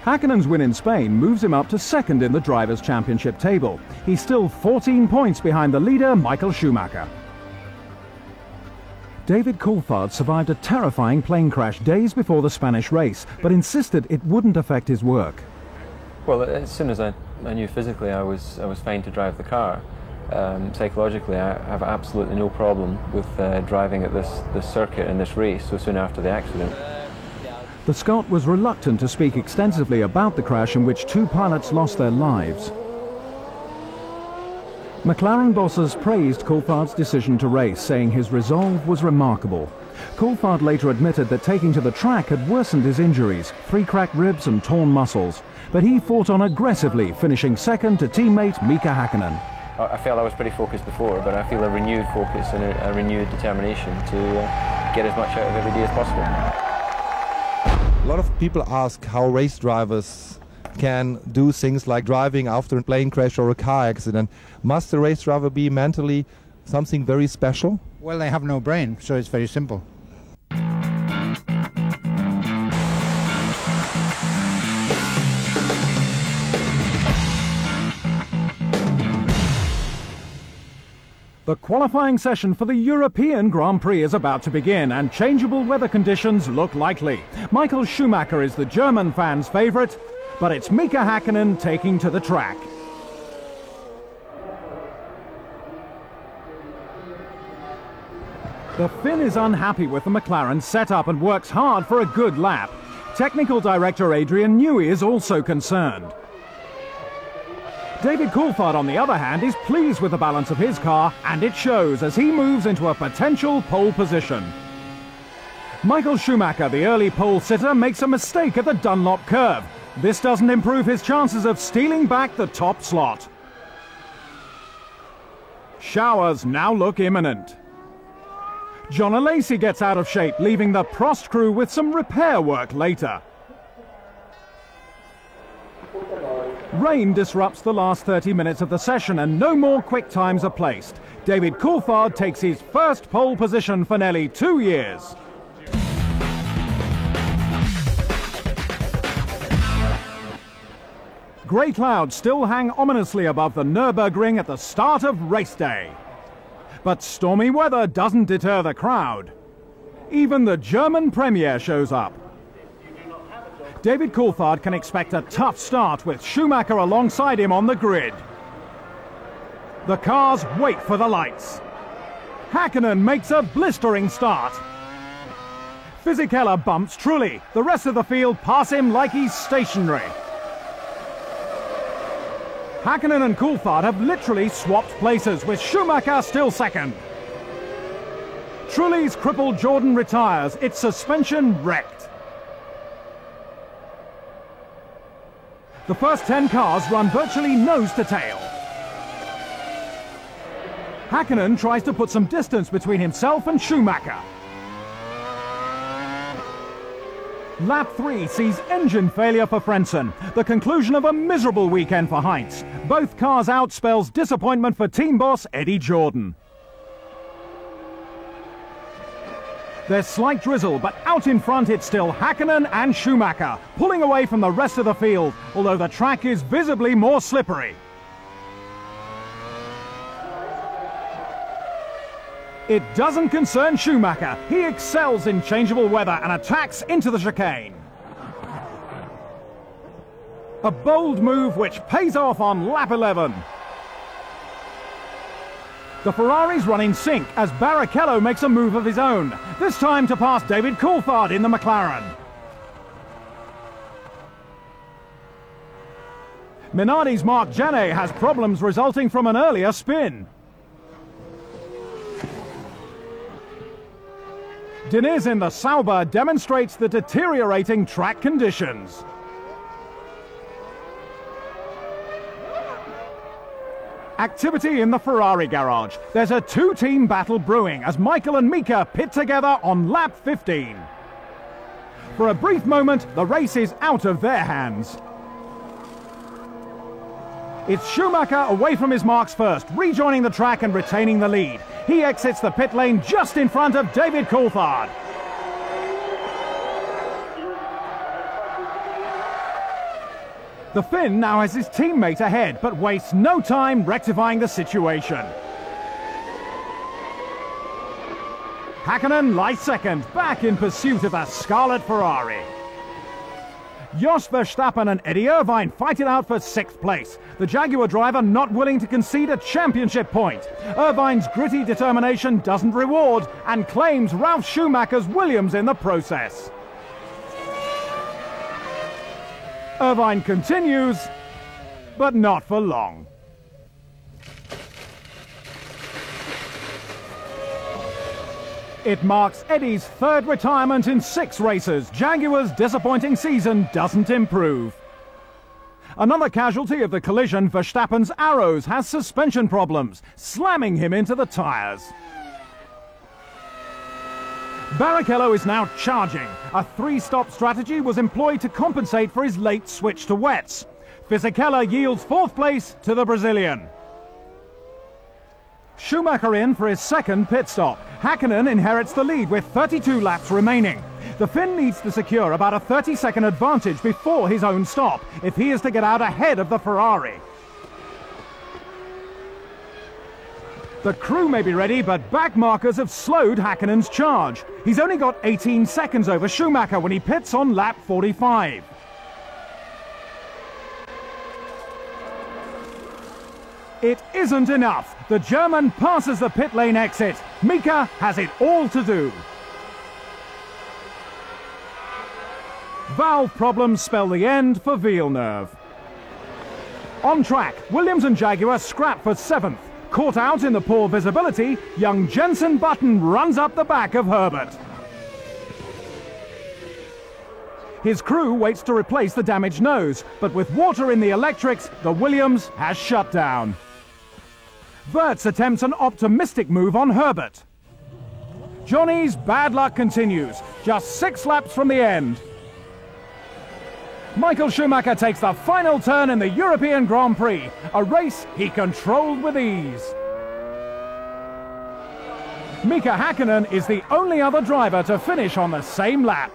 Häkkinen's win in Spain moves him up to 2nd in the Drivers' Championship table. He's still 14 points behind the leader, Michael Schumacher. David Coulthard survived a terrifying plane crash days before the Spanish race, but insisted it wouldn't affect his work. Well, as soon as I knew physically I was fine to drive the car, psychologically I have absolutely no problem with driving at this circuit and this race so soon after the accident. The Scot was reluctant to speak extensively about the crash in which 2 pilots lost their lives. McLaren bosses praised Coulthard's decision to race, saying his resolve was remarkable. Coulthard later admitted that taking to the track had worsened his injuries, 3 cracked ribs and torn muscles. But he fought on aggressively, finishing second to teammate Mika Häkkinen. I felt I was pretty focused before, but I feel a renewed focus and a renewed determination to get as much out of every day as possible. A lot of people ask how race drivers can do things like driving after a plane crash or a car accident. Must a race driver be mentally something very special? Well, they have no brain, so it's very simple. The qualifying session for the European Grand Prix is about to begin, and changeable weather conditions look likely. Michael Schumacher is the German fans' favourite, but it's Mika Häkkinen taking to the track. The Finn is unhappy with the McLaren setup and works hard for a good lap. Technical director Adrian Newey is also concerned. David Coulthard, on the other hand, is pleased with the balance of his car, and it shows as he moves into a potential pole position. Michael Schumacher, the early pole sitter, makes a mistake at the Dunlop curve. This doesn't improve his chances of stealing back the top slot. Showers now look imminent. John Alesi gets out of shape, leaving the Prost crew with some repair work later. Rain disrupts the last 30 minutes of the session and no more quick times are placed. David Coulthard takes his first pole position for nearly 2 years. Grey clouds still hang ominously above the Nürburgring at the start of race day. But stormy weather doesn't deter the crowd. Even the German Premier shows up. David Coulthard can expect a tough start with Schumacher alongside him on the grid. The cars wait for the lights. Häkkinen makes a blistering start. Fisichella bumps Trulli. The rest of the field pass him like he's stationary. Häkkinen and Coulthard have literally swapped places, with Schumacher still second. Trulli's crippled Jordan retires, its suspension wrecked. The first 10 cars run virtually nose to tail. Häkkinen tries to put some distance between himself and Schumacher. Lap 3 sees engine failure for Frentzen, the conclusion of a miserable weekend for Heinz. Both cars out spells disappointment for team boss Eddie Jordan. There's slight drizzle, but out in front it's still Häkkinen and Schumacher, pulling away from the rest of the field, although the track is visibly more slippery. It doesn't concern Schumacher. He excels in changeable weather and attacks into the chicane. A bold move which pays off on lap 11. The Ferraris run in sync as Barrichello makes a move of his own, this time to pass David Coulthard in the McLaren. Minardi's Marc Genet has problems resulting from an earlier spin. Diniz in the Sauber demonstrates the deteriorating track conditions. Activity in the Ferrari garage. There's a two-team battle brewing as Michael and Mika pit together on lap 15. For a brief moment, the race is out of their hands. It's Schumacher away from his marks first, rejoining the track and retaining the lead. He exits the pit lane just in front of David Coulthard. The Finn now has his teammate ahead, but wastes no time rectifying the situation. Häkkinen lies second, back in pursuit of the Scarlet Ferrari. Jos Verstappen and Eddie Irvine fight it out for 6th place. The Jaguar driver not willing to concede a championship point. Irvine's gritty determination doesn't reward and claims Ralf Schumacher's Williams in the process. Irvine continues, but not for long. It marks Eddie's 3rd retirement in 6 races. Jaguar's disappointing season doesn't improve. Another casualty of the collision, Verstappen's Arrows, has suspension problems, slamming him into the tyres. Barrichello is now charging. A 3-stop strategy was employed to compensate for his late switch to wets. Fisichella yields 4th place to the Brazilian. Schumacher in for his 2nd pit stop. Häkkinen inherits the lead with 32 laps remaining. The Finn needs to secure about a 30-second advantage before his own stop if he is to get out ahead of the Ferrari. The crew may be ready, but back markers have slowed Häkkinen's charge. He's only got 18 seconds over Schumacher when he pits on lap 45. It isn't enough. The German passes the pit lane exit. Mika has it all to do. Valve problems spell the end for Villeneuve. On track, Williams and Jaguar scrap for 7th. Caught out in the poor visibility, young Jensen Button runs up the back of Herbert. His crew waits to replace the damaged nose, but with water in the electrics, the Williams has shut down. Wirtz attempts an optimistic move on Herbert. Johnny's bad luck continues, just 6 laps from the end. Michael Schumacher takes the final turn in the European Grand Prix, a race he controlled with ease. Mika Häkkinen is the only other driver to finish on the same lap.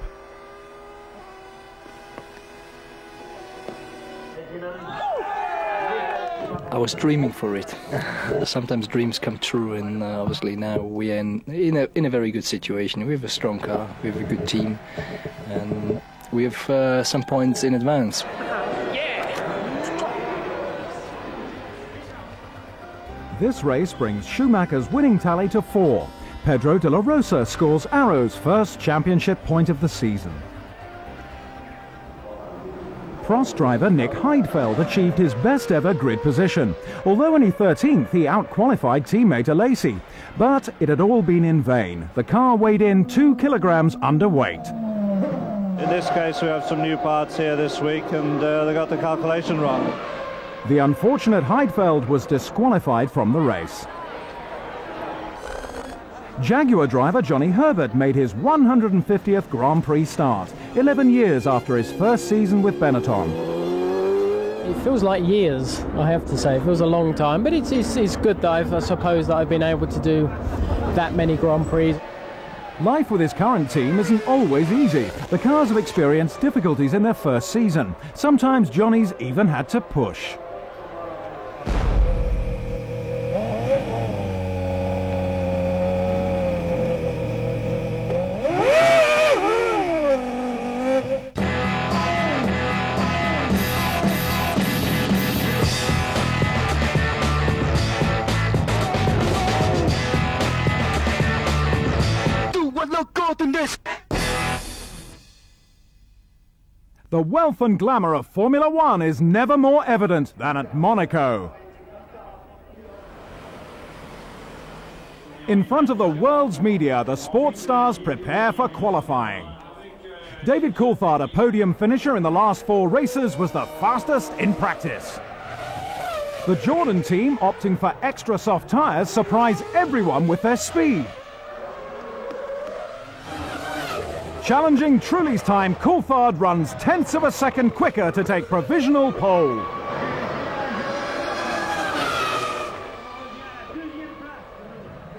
I was dreaming for it. Sometimes dreams come true, and obviously now we are in a very good situation. We have a strong car, we have a good team, and we have some points in advance. This race brings Schumacher's winning tally to 4. Pedro de la Rosa scores Arrow's first championship point of the season. Prost driver Nick Heidfeld achieved his best ever grid position. Although only 13th, he outqualified teammate Alesi. But it had all been in vain. The car weighed in 2 kilograms underweight. In this case, we have some new parts here this week, and they got the calculation wrong. The unfortunate Heidfeld was disqualified from the race. Jaguar driver Johnny Herbert made his 150th Grand Prix start, 11 years after his first season with Benetton. It feels like years, I have to say. It feels a long time, but it's good that I suppose that I've been able to do that many Grand Prix. Life with his current team isn't always easy. The cars have experienced difficulties in their first season. Sometimes Johnny's even had to push. The wealth and glamour of Formula One is never more evident than at Monaco. In front of the world's media, the sports stars prepare for qualifying. David Coulthard, a podium finisher in the last 4 races, was the fastest in practice. The Jordan team, opting for extra soft tyres, surprise everyone with their speed. Challenging Trulli's time, Coulthard runs 1/10 of a second quicker to take provisional pole.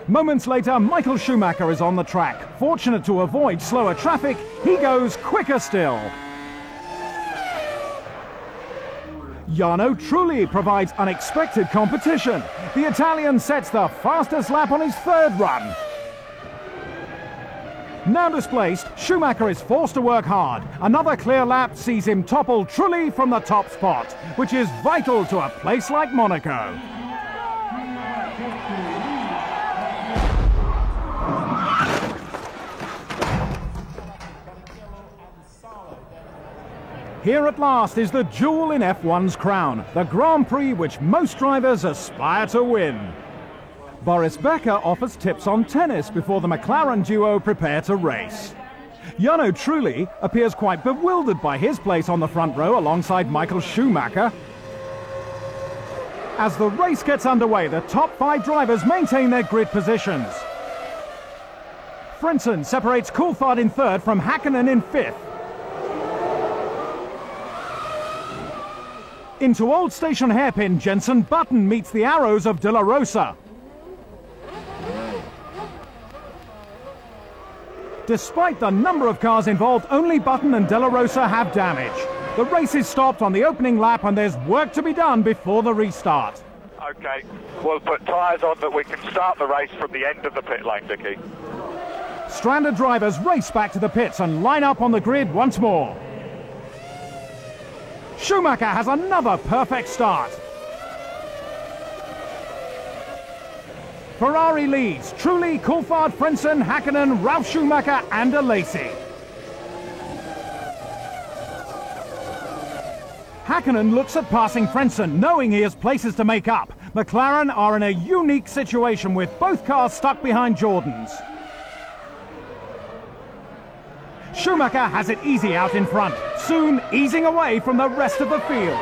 Moments later, Michael Schumacher is on the track. Fortunate to avoid slower traffic, he goes quicker still. Jarno Trulli provides unexpected competition. The Italian sets the fastest lap on his 3rd run. Now displaced, Schumacher is forced to work hard. Another clear lap sees him topple Trulli from the top spot, which is vital to a place like Monaco. Here at last is the jewel in F1's crown, the Grand Prix which most drivers aspire to win. Boris Becker offers tips on tennis before the McLaren duo prepare to race. Jarno Trulli appears quite bewildered by his place on the front row alongside Michael Schumacher. As the race gets underway, the top 5 drivers maintain their grid positions. Frentzen separates Coulthard in 3rd from Häkkinen in 5th. Into Old Station hairpin, Jenson Button meets the arrows of De La Rosa. Despite the number of cars involved, only Button and De La Rosa have damage. The race is stopped on the opening lap and there's work to be done before the restart. Okay, we'll put tyres on that we can start the race from the end of the pit lane, Gecki. Stranded drivers race back to the pits and line up on the grid once more. Schumacher has another perfect start. Ferrari leads. Trulli, Coulthard, Frentzen, Häkkinen, Ralf Schumacher and Alesi. Häkkinen looks at passing Frentzen, knowing he has places to make up. McLaren are in a unique situation with both cars stuck behind Jordan's. Schumacher has it easy out in front, soon easing away from the rest of the field.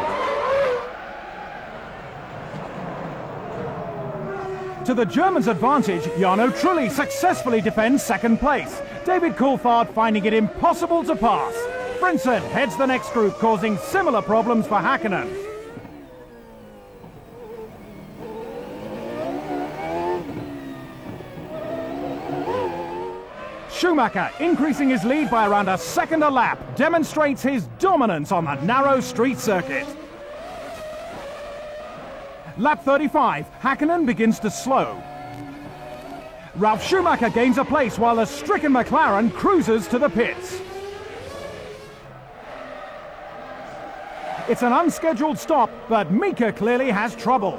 To the Germans' advantage, Jarno Trulli successfully defends 2nd place. David Coulthard finding it impossible to pass. Frentzen heads the next group, causing similar problems for Häkkinen. Schumacher, increasing his lead by around a second a lap, demonstrates his dominance on the narrow street circuit. Lap 35, Häkkinen begins to slow. Ralf Schumacher gains a place while the stricken McLaren cruises to the pits. It's an unscheduled stop, but Mika clearly has trouble.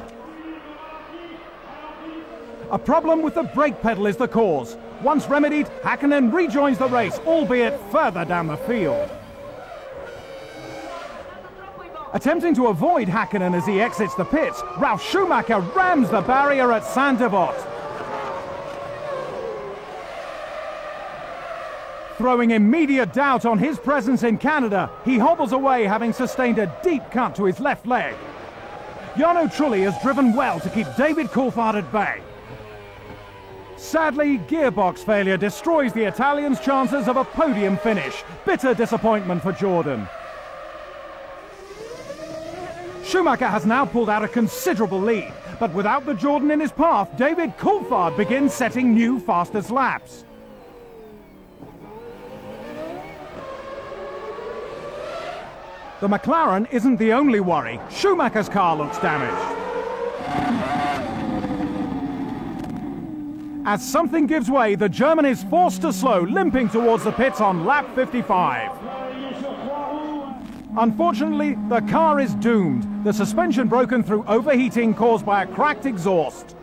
A problem with the brake pedal is the cause. Once remedied, Häkkinen rejoins the race, albeit further down the field. Attempting to avoid Häkkinen as he exits the pits, Ralf Schumacher rams the barrier at Saint-Devote. Throwing immediate doubt on his presence in Canada, he hobbles away, having sustained a deep cut to his left leg. Jarno Trulli has driven well to keep David Coulthard at bay. Sadly, gearbox failure destroys the Italians' chances of a podium finish. Bitter disappointment for Jordan. Schumacher has now pulled out a considerable lead, but without the Jordan in his path, David Coulthard begins setting new fastest laps. The McLaren isn't the only worry. Schumacher's car looks damaged. As something gives way, the German is forced to slow, limping towards the pits on lap 55. Unfortunately, the car is doomed. The suspension broken through overheating caused by a cracked exhaust.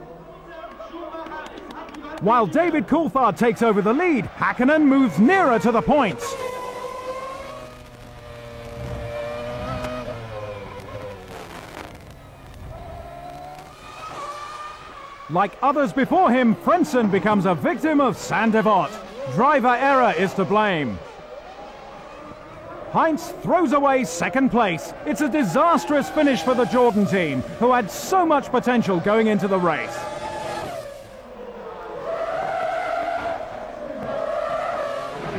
While David Coulthard takes over the lead, Häkkinen moves nearer to the points. Like others before him, Frentzen becomes a victim of Saint-Devote. Driver error is to blame. Heinz throws away 2nd place. It's a disastrous finish for the Jordan team, who had so much potential going into the race.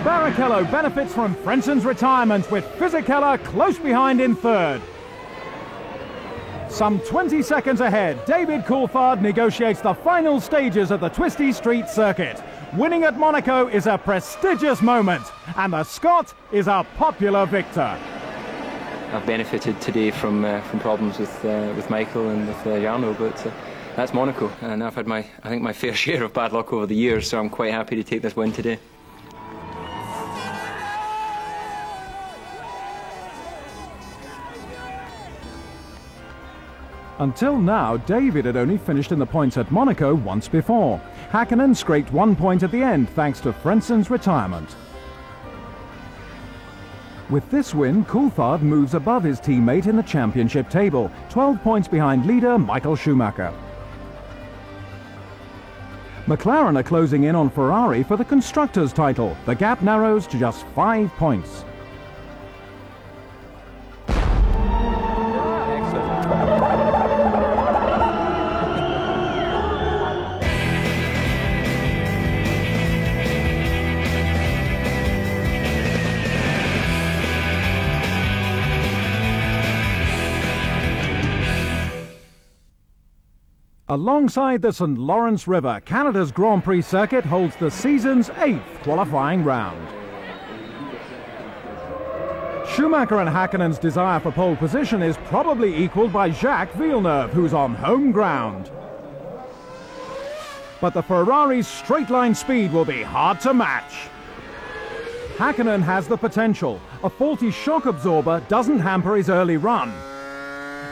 Barrichello benefits from Frentzen's retirement, with Fisichella close behind in 3rd. Some 20 seconds ahead, David Coulthard negotiates the final stages of the twisty street circuit. Winning at Monaco is a prestigious moment, and the Scot is a popular victor. I've benefited today from problems with Michael and with Jarno, but that's Monaco, and I've had my fair share of bad luck over the years, so I'm quite happy to take this win today. Until now, David had only finished in the points at Monaco once before. Häkkinen scraped 1 point at the end thanks to Frenzen's retirement. With this win, Coulthard moves above his teammate in the championship table, 12 points behind leader Michael Schumacher. McLaren are closing in on Ferrari for the Constructors' title. The gap narrows to just 5 points. Alongside the St. Lawrence River, Canada's Grand Prix circuit holds the season's 8th qualifying round. Schumacher and Häkkinen's desire for pole position is probably equalled by Jacques Villeneuve, who's on home ground. But the Ferrari's straight-line speed will be hard to match. Häkkinen has the potential. A faulty shock absorber doesn't hamper his early run.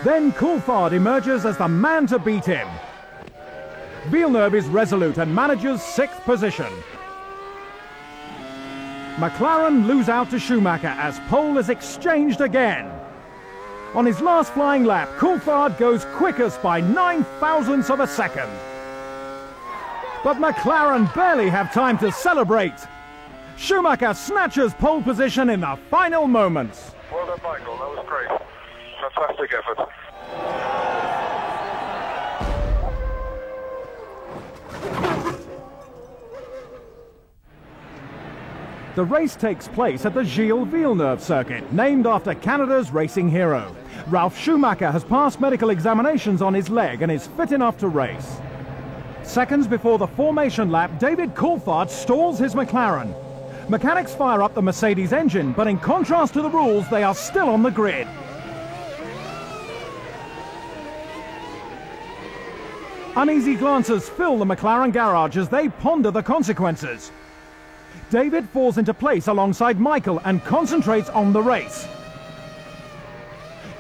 Then Coulthard emerges as the man to beat him. Villeneuve is resolute and manages 6th position. McLaren lose out to Schumacher as pole is exchanged again. On his last flying lap, Coulthard goes quickest by 9/1000ths of a second. But McLaren barely have time to celebrate. Schumacher snatches pole position in the final moments. Well done, Michael. That was great. Fantastic effort. The race takes place at the Gilles Villeneuve circuit, named after Canada's racing hero. Ralf Schumacher has passed medical examinations on his leg and is fit enough to race. Seconds before the formation lap, David Coulthard stalls his McLaren. Mechanics fire up the Mercedes engine, but in contrast to the rules, they are still on the grid. Uneasy glances fill the McLaren garage as they ponder the consequences. David falls into place alongside Michael and concentrates on the race.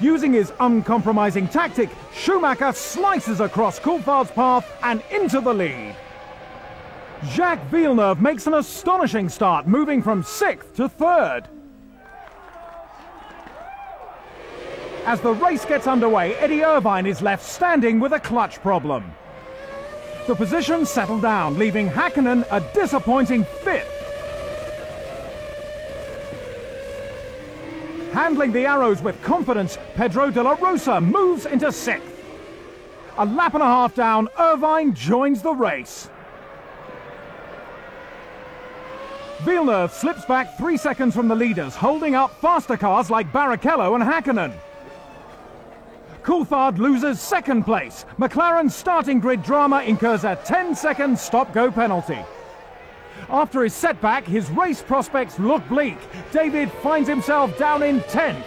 Using his uncompromising tactic, Schumacher slices across Coulthard's path and into the lead. Jacques Villeneuve makes an astonishing start, moving from 6th to 3rd. As the race gets underway, Eddie Irvine is left standing with a clutch problem. The positions settle down, leaving Häkkinen a disappointing 5th. Handling the arrows with confidence, Pedro de la Rosa moves into 6th. A lap and a half down, Irvine joins the race. Villeneuve slips back 3 seconds from the leaders, holding up faster cars like Barrichello and Häkkinen. Coulthard loses 2nd place. McLaren's starting grid drama incurs a 10-second stop-go penalty. After his setback, his race prospects look bleak. David finds himself down in 10th.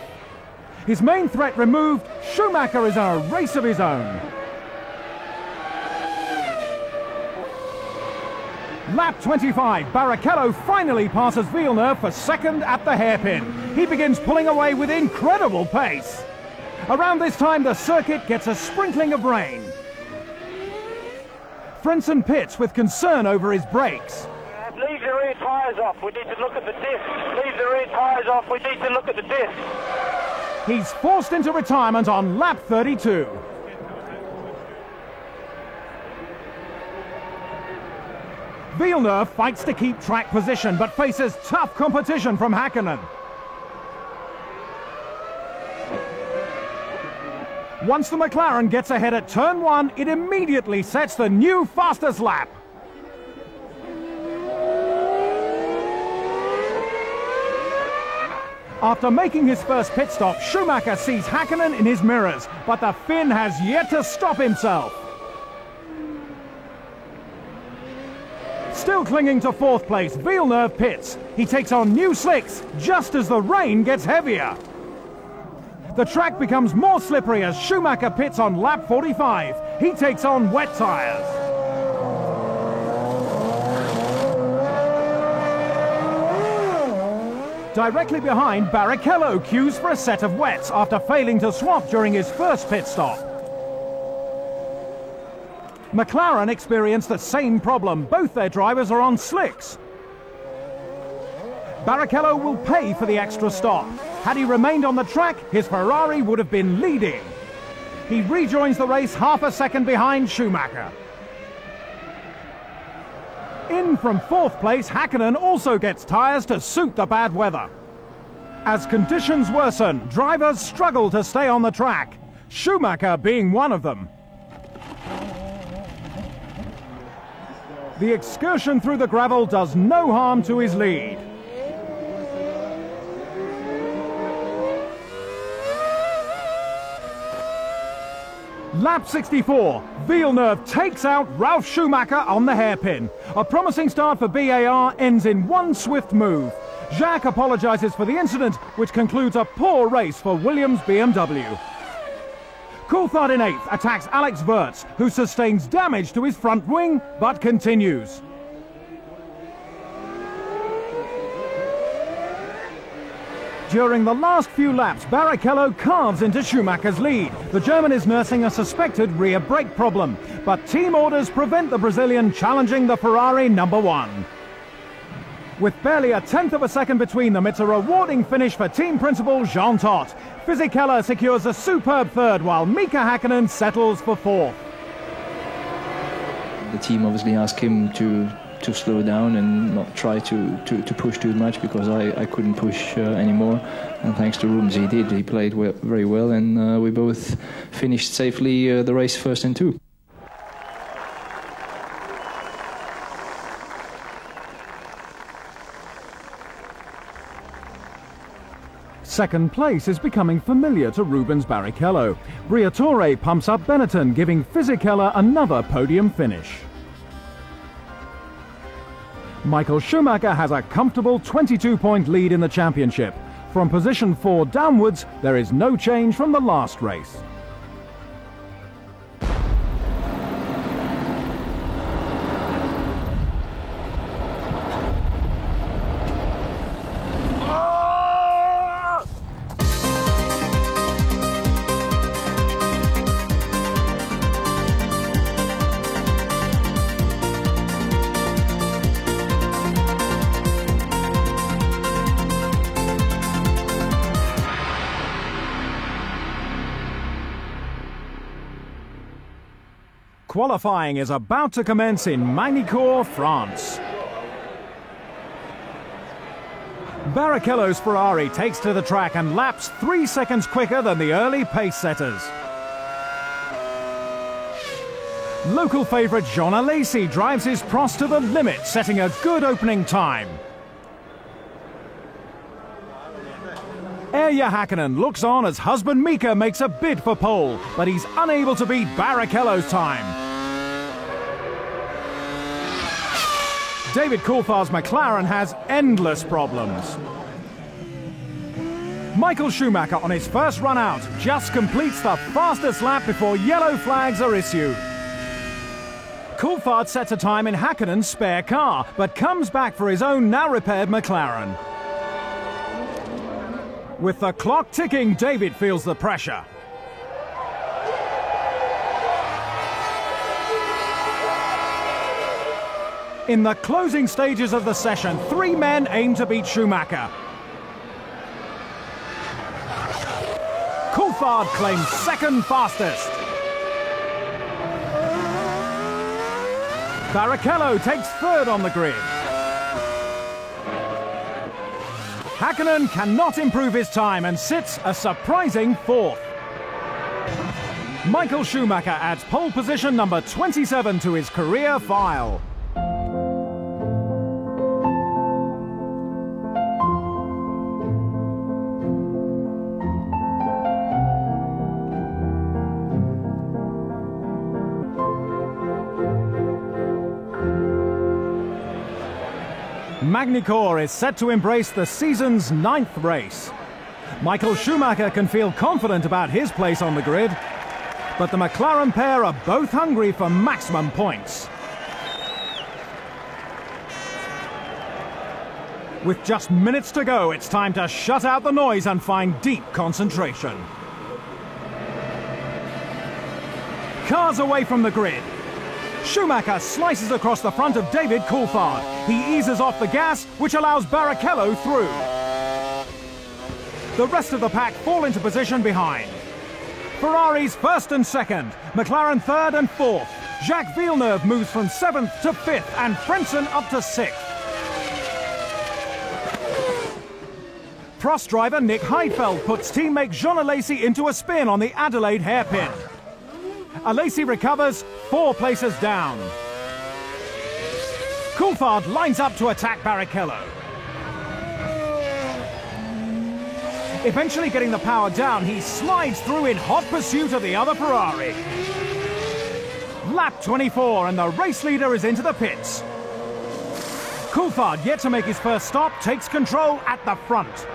His main threat removed, Schumacher is in a race of his own. Lap 25, Barrichello finally passes Villeneuve for 2nd at the hairpin. He begins pulling away with incredible pace. Around this time, the circuit gets a sprinkling of rain. Frentzen pits with concern over his brakes. Leave the rear tyres off, we need to look at the disc. Leave the rear tyres off, we need to look at the disc. He's forced into retirement on lap 32. Villeneuve fights to keep track position, but faces tough competition from Häkkinen. Once the McLaren gets ahead at turn 1, it immediately sets the new fastest lap. After making his first pit stop, Schumacher sees Häkkinen in his mirrors, but the Finn has yet to stop himself. Still clinging to 4th place, Villeneuve pits. He takes on new slicks just as the rain gets heavier. The track becomes more slippery as Schumacher pits on lap 45. He takes on wet tyres. Directly behind, Barrichello queues for a set of wets after failing to swap during his first pit stop. McLaren experienced the same problem. Both their drivers are on slicks. Barrichello will pay for the extra stop. Had he remained on the track, his Ferrari would have been leading. He rejoins the race half a second behind Schumacher. In from fourth place, Häkkinen also gets tyres to suit the bad weather. As conditions worsen, drivers struggle to stay on the track, Schumacher being one of them. The excursion through the gravel does no harm to his lead. Lap 64, Villeneuve takes out Ralf Schumacher on the hairpin. A promising start for BAR ends in one swift move. Jacques apologises for the incident, which concludes a poor race for Williams BMW. Coulthard in 8th attacks Alex Wurz, who sustains damage to his front wing, but continues. During the last few laps, Barrichello carves into Schumacher's lead. The German is nursing a suspected rear brake problem, but team orders prevent the Brazilian challenging the Ferrari #1. With barely a tenth of a second between them, it's a rewarding finish for team principal Jean Todt. Fisichella secures a superb third, while Mika Häkkinen settles for fourth. The team obviously asked him to slow down and not try to push too much, because I couldn't push anymore. And thanks to Rooms, he did. He played very well, and we both finished safely the race first and 2. Second place is becoming familiar to Rubens Barrichello. Briatore pumps up Benetton, giving Fisichella another podium finish. Michael Schumacher has a comfortable 22-point lead in the championship. From position 4 downwards, there is no change from the last race. Qualifying is about to commence in Magny-Cours, France. Barrichello's Ferrari takes to the track and laps 3 seconds quicker than the early pace setters. Local favourite Jean Alesi drives his Prost to the limit, setting a good opening time. Erja Häkkinen looks on as husband Mika makes a bid for pole, but he's unable to beat Barrichello's time. David Coulthard's McLaren has endless problems. Michael Schumacher on his first run out just completes the fastest lap before yellow flags are issued. Coulthard sets a time in Häkkinen's spare car, but comes back for his own now repaired McLaren. With the clock ticking, David feels the pressure. In the closing stages of the session, 3 men aim to beat Schumacher. Coulthard claims second fastest. Barrichello takes third on the grid. Häkkinen cannot improve his time and sits a surprising 4th. Michael Schumacher adds pole position number 27 to his career file. Magny-Cours is set to embrace the season's 9th race. Michael Schumacher can feel confident about his place on the grid, but the McLaren pair are both hungry for maximum points. With just minutes to go, it's time to shut out the noise and find deep concentration. Cars away from the grid. Schumacher slices across the front of David Coulthard. He eases off the gas, which allows Barrichello through. The rest of the pack fall into position behind. Ferrari's first and second, McLaren third and fourth. Jacques Villeneuve moves from 7th to 5th and Frentzen up to 6th. Prost driver Nick Heidfeld puts teammate Jean Alesi into a spin on the Adelaide hairpin. Alesi recovers 4 places down. Coulthard lines up to attack Barrichello. Eventually getting the power down, he slides through in hot pursuit of the other Ferrari. Lap 24 and the race leader is into the pits. Coulthard, yet to make his first stop, takes control at the front.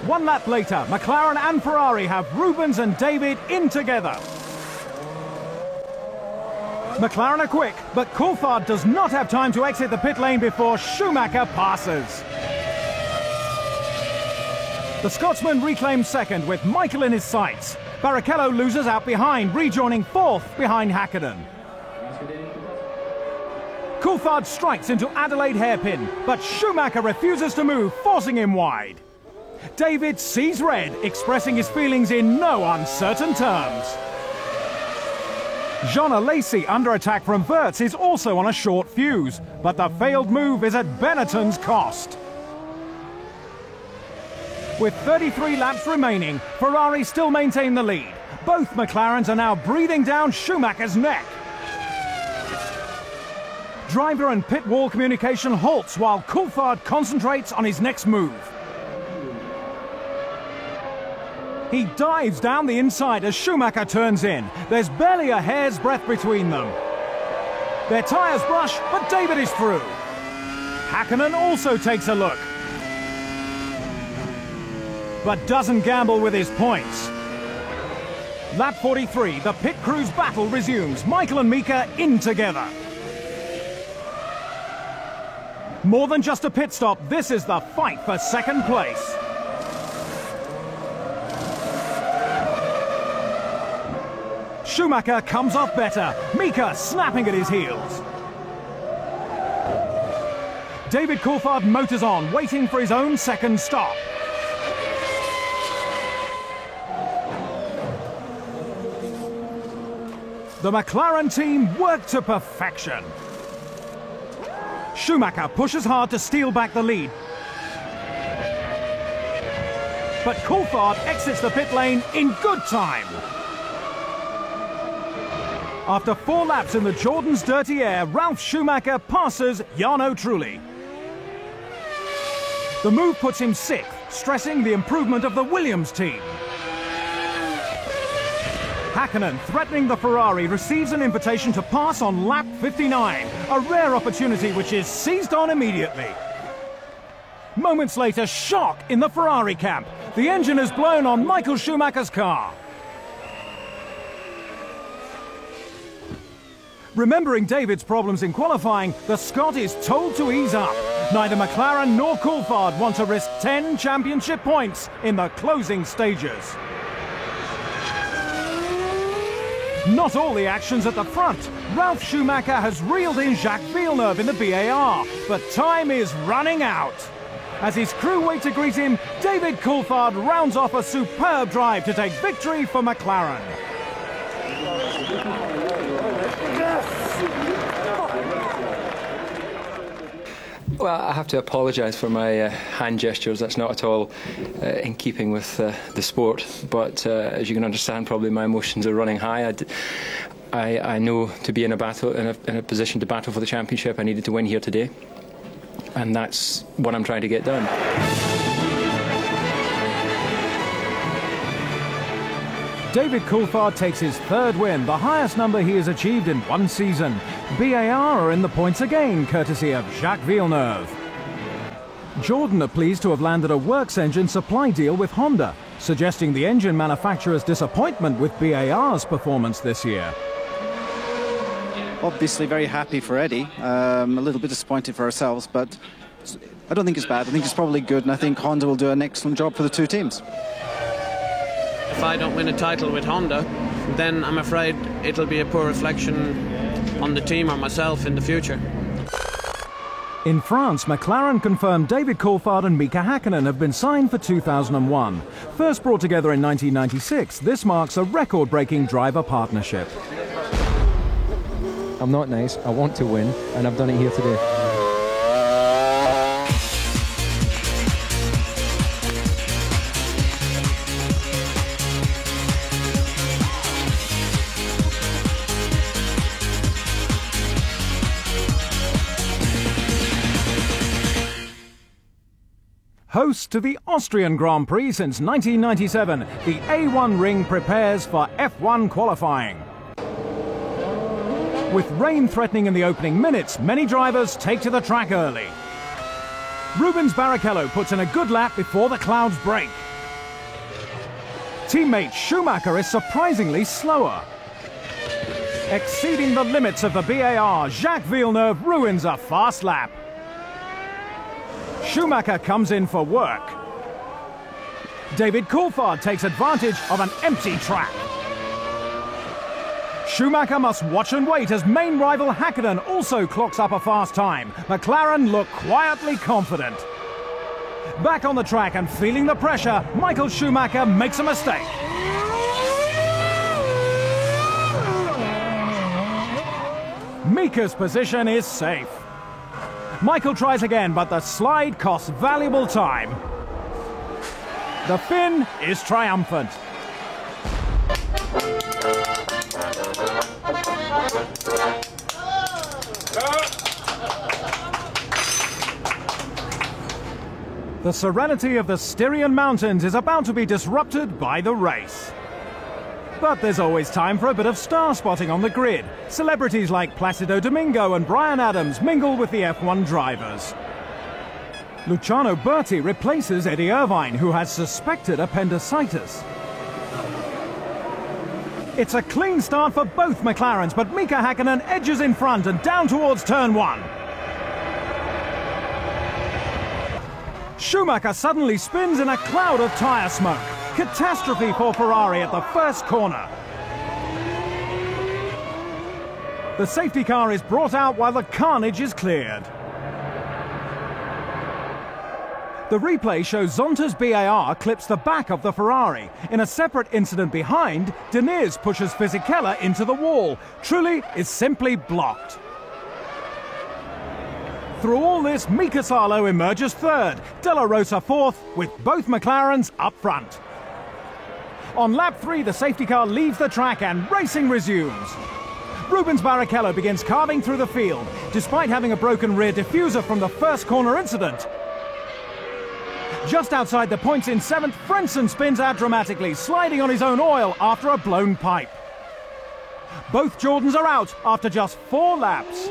One lap later, McLaren and Ferrari have Rubens and David in together. McLaren are quick, but Coulthard does not have time to exit the pit lane before Schumacher passes. The Scotsman reclaims second with Michael in his sights. Barrichello loses out behind, rejoining 4th behind Hakkinen. Coulthard strikes into Adelaide hairpin, but Schumacher refuses to move, forcing him wide. David sees red, expressing his feelings in no uncertain terms. Jean Alesi, under attack from Wirtz, is also on a short fuse, but the failed move is at Benetton's cost. With 33 laps remaining, Ferrari still maintain the lead. Both McLarens are now breathing down Schumacher's neck. Driver and pit wall communication halts while Coulthard concentrates on his next move. He dives down the inside as Schumacher turns in. There's barely a hair's breadth between them. Their tyres brush, but David is through. Hakkinen also takes a look, but doesn't gamble with his points. Lap 43, the pit crew's battle resumes. Michael and Mika in together. More than just a pit stop, this is the fight for second place. Schumacher comes off better, Mika snapping at his heels. David Coulthard motors on, waiting for his own second stop. The McLaren team work to perfection. Schumacher pushes hard to steal back the lead, but Coulthard exits the pit lane in good time. After 4 laps in the Jordan's dirty air, Ralf Schumacher passes Jarno Trulli. The move puts him 6th, stressing the improvement of the Williams team. Hakkinen, threatening the Ferrari, receives an invitation to pass on lap 59, a rare opportunity which is seized on immediately. Moments later, shock in the Ferrari camp. The engine is blown on Michael Schumacher's car. Remembering David's problems in qualifying, the Scot is told to ease up. Neither McLaren nor Coulthard want to risk 10 championship points in the closing stages. Not all the action's at the front. Ralf Schumacher has reeled in Jacques Villeneuve in the BAR, but time is running out. As his crew wait to greet him, David Coulthard rounds off a superb drive to take victory for McLaren. Well, I have to apologise for my hand gestures. That's not at all in keeping with the sport. But as you can understand, probably my emotions are running high. I know to be in a battle, in a position to battle for the championship, I needed to win here today, and that's what I'm trying to get done. David Coulthard takes his 3rd win, the highest number he has achieved in one season. BAR are in the points again, courtesy of Jacques Villeneuve. Jordan are pleased to have landed a works engine supply deal with Honda, suggesting the engine manufacturer's disappointment with BAR's performance this year. Obviously very happy for Eddie, a little bit disappointed for ourselves, but I don't think it's bad. I think it's probably good, and I think Honda will do an excellent job for the two teams. If I don't win a title with Honda, then I'm afraid it'll be a poor reflection on the team or myself in the future. In France, McLaren confirmed David Coulthard and Mika Häkkinen have been signed for 2001. First brought together in 1996, this marks a record-breaking driver partnership. I'm not nice, I want to win, and I've done it here today. Host to the Austrian Grand Prix since 1997, the A1 Ring prepares for F1 qualifying. With rain threatening in the opening minutes, many drivers take to the track early. Rubens Barrichello puts in a good lap before the clouds break. Teammate Schumacher is surprisingly slower. Exceeding the limits of the BAR, Jacques Villeneuve ruins a fast lap. Schumacher comes in for work. David Coulthard takes advantage of an empty track. Schumacher must watch and wait as main rival Häkkinen also clocks up a fast time. McLaren look quietly confident. Back on the track and feeling the pressure, Michael Schumacher makes a mistake. Mika's position is safe. Michael tries again, but the slide costs valuable time. The Finn is triumphant. The serenity of the Styrian Mountains is about to be disrupted by the race. But there's always time for a bit of star spotting on the grid. Celebrities like Placido Domingo and Bryan Adams mingle with the F1 drivers. Luciano Berti replaces Eddie Irvine, who has suspected appendicitis. It's a clean start for both McLarens, but Mika Häkkinen edges in front and down towards turn one. Schumacher suddenly spins in a cloud of tyre smoke. Catastrophe for Ferrari at the first corner. The safety car is brought out while the carnage is cleared. The replay shows Zonta's BAR clips the back of the Ferrari. In a separate incident behind, Deniz pushes Fisichella into the wall. Trulli is simply blocked. Through all this, Mika Salo emerges third, De La Rosa fourth, with both McLarens up front. On lap 3, the safety car leaves the track and racing resumes. Rubens Barrichello begins carving through the field, despite having a broken rear diffuser from the first corner incident. Just outside the points in 7th, Frentzen spins out dramatically, sliding on his own oil after a blown pipe. Both Jordans are out after just 4 laps.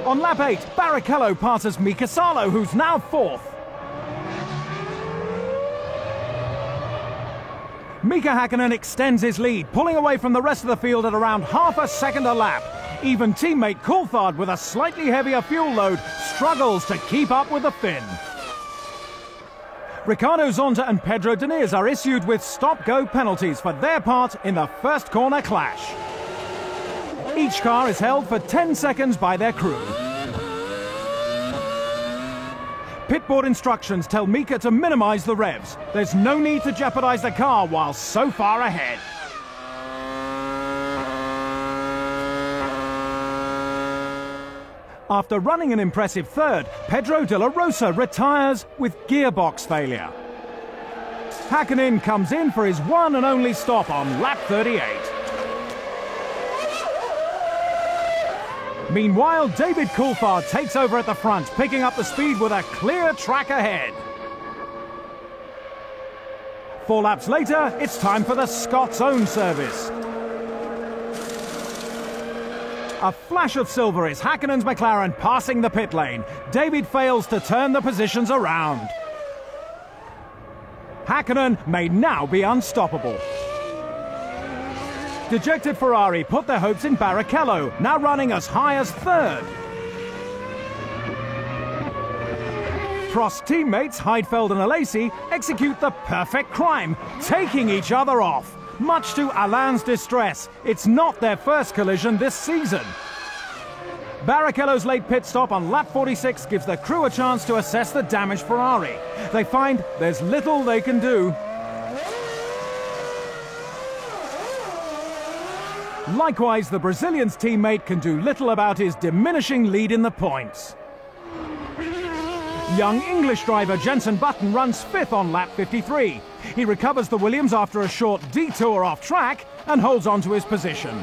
On lap 8, Barrichello passes Mika Salo, who's now 4th. Mika Häkkinen extends his lead, pulling away from the rest of the field at around half a second a lap. Even teammate Coulthard, with a slightly heavier fuel load, struggles to keep up with the Finn. Ricardo Zonta and Pedro Deniz are issued with stop-go penalties for their part in the first corner clash. Each car is held for 10 seconds by their crew. Pitboard instructions tell Mika to minimize the revs. There's no need to jeopardize the car while so far ahead. After running an impressive third, Pedro de la Rosa retires with gearbox failure. Häkkinen comes in for his one and only stop on lap 38. Meanwhile, David Coulthard takes over at the front, picking up the speed with a clear track ahead. 4 laps later, it's time for the Scots' own service. A flash of silver is Häkkinen's McLaren passing the pit lane. David fails to turn the positions around. Häkkinen may now be unstoppable. Dejected Ferrari put their hopes in Barrichello, now running as high as 3rd. Prost teammates Heidfeld and Alesi execute the perfect crime, taking each other off. Much to Alain's distress, it's not their first collision this season. Barrichello's late pit stop on lap 46 gives the crew a chance to assess the damaged Ferrari. They find there's little they can do. Likewise, the Brazilian's teammate can do little about his diminishing lead in the points. Young English driver Jenson Button runs 5th on lap 53. He recovers the Williams after a short detour off track and holds on to his position.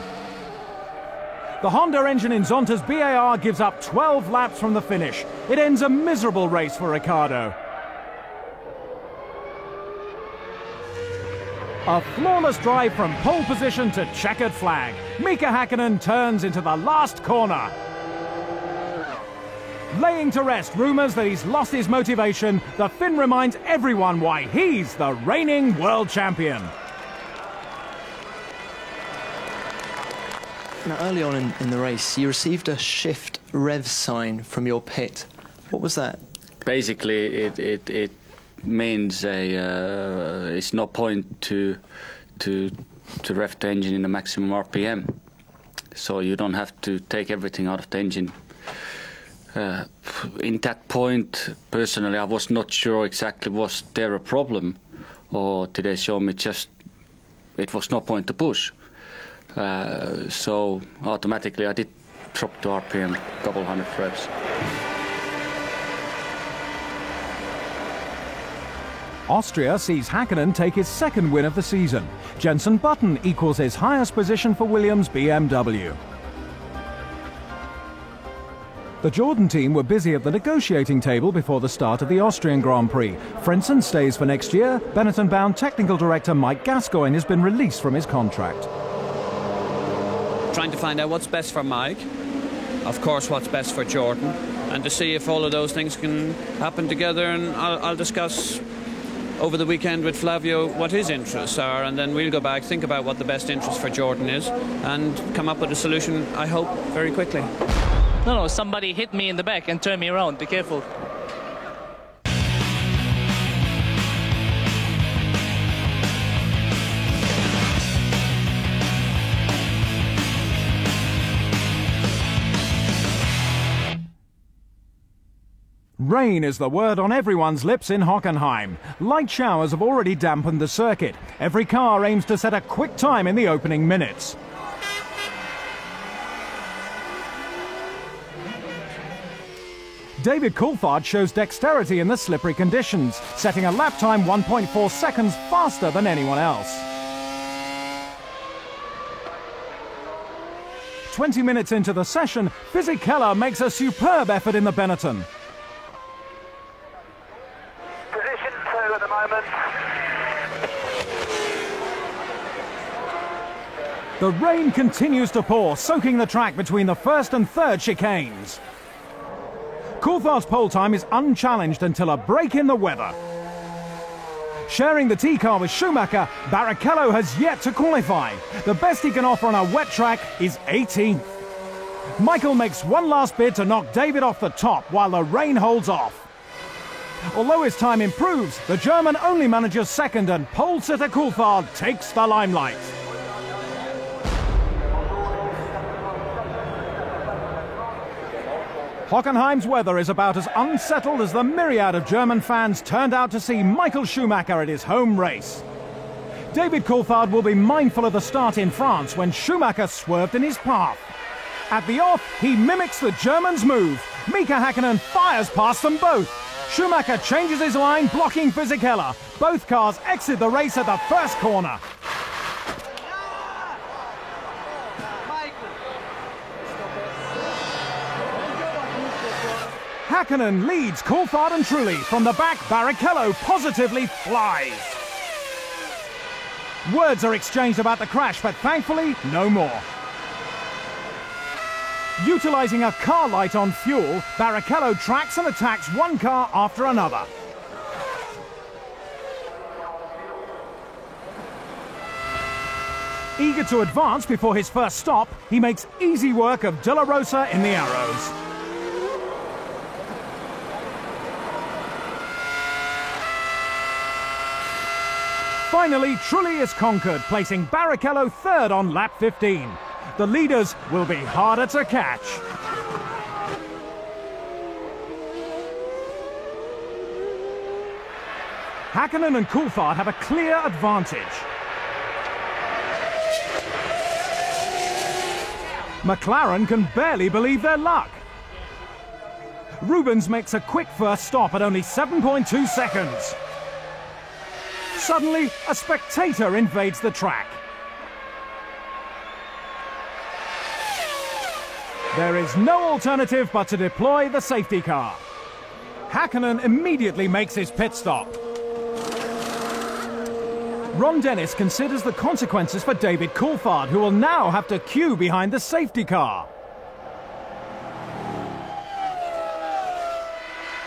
The Honda engine in Zonta's BAR gives up 12 laps from the finish. It ends a miserable race for Ricciardo. A flawless drive from pole position to checkered flag. Mika Häkkinen turns into the last corner. Laying to rest rumours that he's lost his motivation, the Finn reminds everyone why he's the reigning world champion. Now, early on in the race, you received a shift rev sign from your pit. What was that? Basically, it means it's no point to rev the engine in the maximum RPM. So you don't have to take everything out of the engine. In that point, personally, I was not sure exactly was there a problem, or did they show me just it was no point to push. So automatically I did drop to RPM a couple hundred revs. Austria sees Häkkinen take his second win of the season. Jenson Button equals his highest position for Williams BMW. The Jordan team were busy at the negotiating table before the start of the Austrian Grand Prix. Frentzen stays for next year. Benetton-bound technical director Mike Gascoigne has been released from his contract. Trying to find out what's best for Mike, of course what's best for Jordan, and to see if all of those things can happen together, and I'll discuss over the weekend with Flavio what his interests are, and then we'll go back, think about what the best interest for Jordan is, and come up with a solution, I hope, very quickly. No, somebody hit me in the back and turned me around. Be careful. Rain is the word on everyone's lips in Hockenheim. Light showers have already dampened the circuit. Every car aims to set a quick time in the opening minutes. David Coulthard shows dexterity in the slippery conditions, setting a lap time 1.4 seconds faster than anyone else. 20 minutes into the session, Fisichella makes a superb effort in the Benetton. Position 2 at the moment. The rain continues to pour, soaking the track between the first and third chicanes. Coulthard's pole time is unchallenged until a break in the weather. Sharing the T-car with Schumacher, Barrichello has yet to qualify. The best he can offer on a wet track is 18th. Michael makes one last bid to knock David off the top while the rain holds off. Although his time improves, the German only manages second, and pole sitter Coulthard takes the limelight. Hockenheim's weather is about as unsettled as the myriad of German fans turned out to see Michael Schumacher at his home race. David Coulthard will be mindful of the start in France when Schumacher swerved in his path. At the off, he mimics the German's move. Mika Häkkinen fires past them both. Schumacher changes his line, blocking Fisichella. Both cars exit the race at the first corner. Häkkinen leads Coulthard and Trulli. From the back, Barrichello positively flies. Words are exchanged about the crash, but thankfully, no more. Utilising a car light on fuel, Barrichello tracks and attacks one car after another. Eager to advance before his first stop, he makes easy work of De La Rosa in the Arrows. Finally, Trulli is conquered, placing Barrichello third on lap 15. The leaders will be harder to catch. Häkkinen and Coulthard have a clear advantage. McLaren can barely believe their luck. Rubens makes a quick first stop at only 7.2 seconds. Suddenly, a spectator invades the track. There is no alternative but to deploy the safety car. Häkkinen immediately makes his pit stop. Ron Dennis considers the consequences for David Coulthard, who will now have to queue behind the safety car.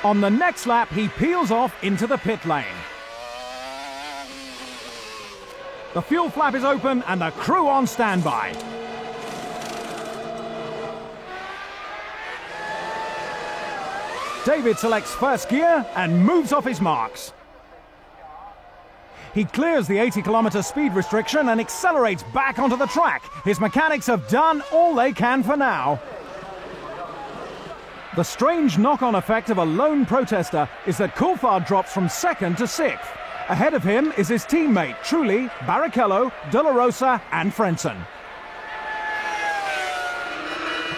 On the next lap, he peels off into the pit lane. The fuel flap is open and the crew on standby. David selects first gear and moves off his marks. He clears the 80-kilometer speed restriction and accelerates back onto the track. His mechanics have done all they can for now. The strange knock-on effect of a lone protester is that Coulthard drops from second to sixth. Ahead of him is his teammate Trulli, Barrichello, De La Rosa and Frentzen.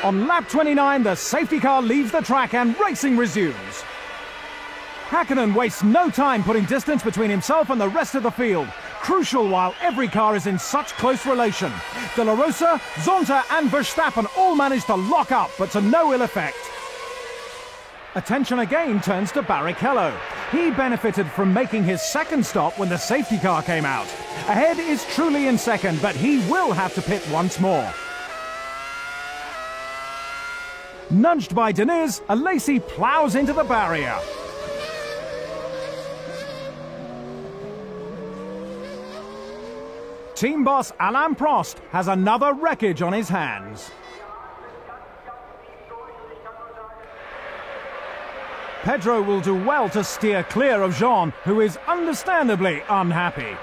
On lap 29, the safety car leaves the track and racing resumes. Häkkinen wastes no time putting distance between himself and the rest of the field. Crucial while every car is in such close relation. De La Rosa, Zonta and Verstappen all manage to lock up, but to no ill effect. Attention again turns to Barrichello. He benefited from making his second stop when the safety car came out. Ahead is Trulli in second, but he will have to pit once more. Nudged by Deniz, Alesi plows into the barrier. Team boss Alain Prost has another wreckage on his hands. Pedro will do well to steer clear of Jean, who is understandably unhappy.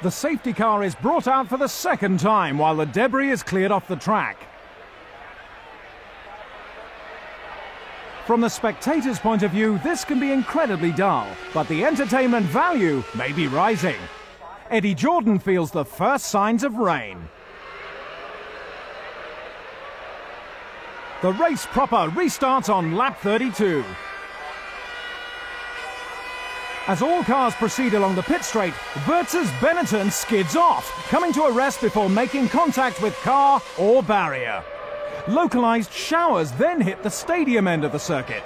The safety car is brought out for the second time while the debris is cleared off the track. From the spectator's point of view, this can be incredibly dull, but the entertainment value may be rising. Eddie Jordan feels the first signs of rain. The race proper restarts on lap 32. As all cars proceed along the pit straight, Wurtz's Benetton skids off, coming to a rest before making contact with car or barrier. Localized showers then hit the stadium end of the circuit.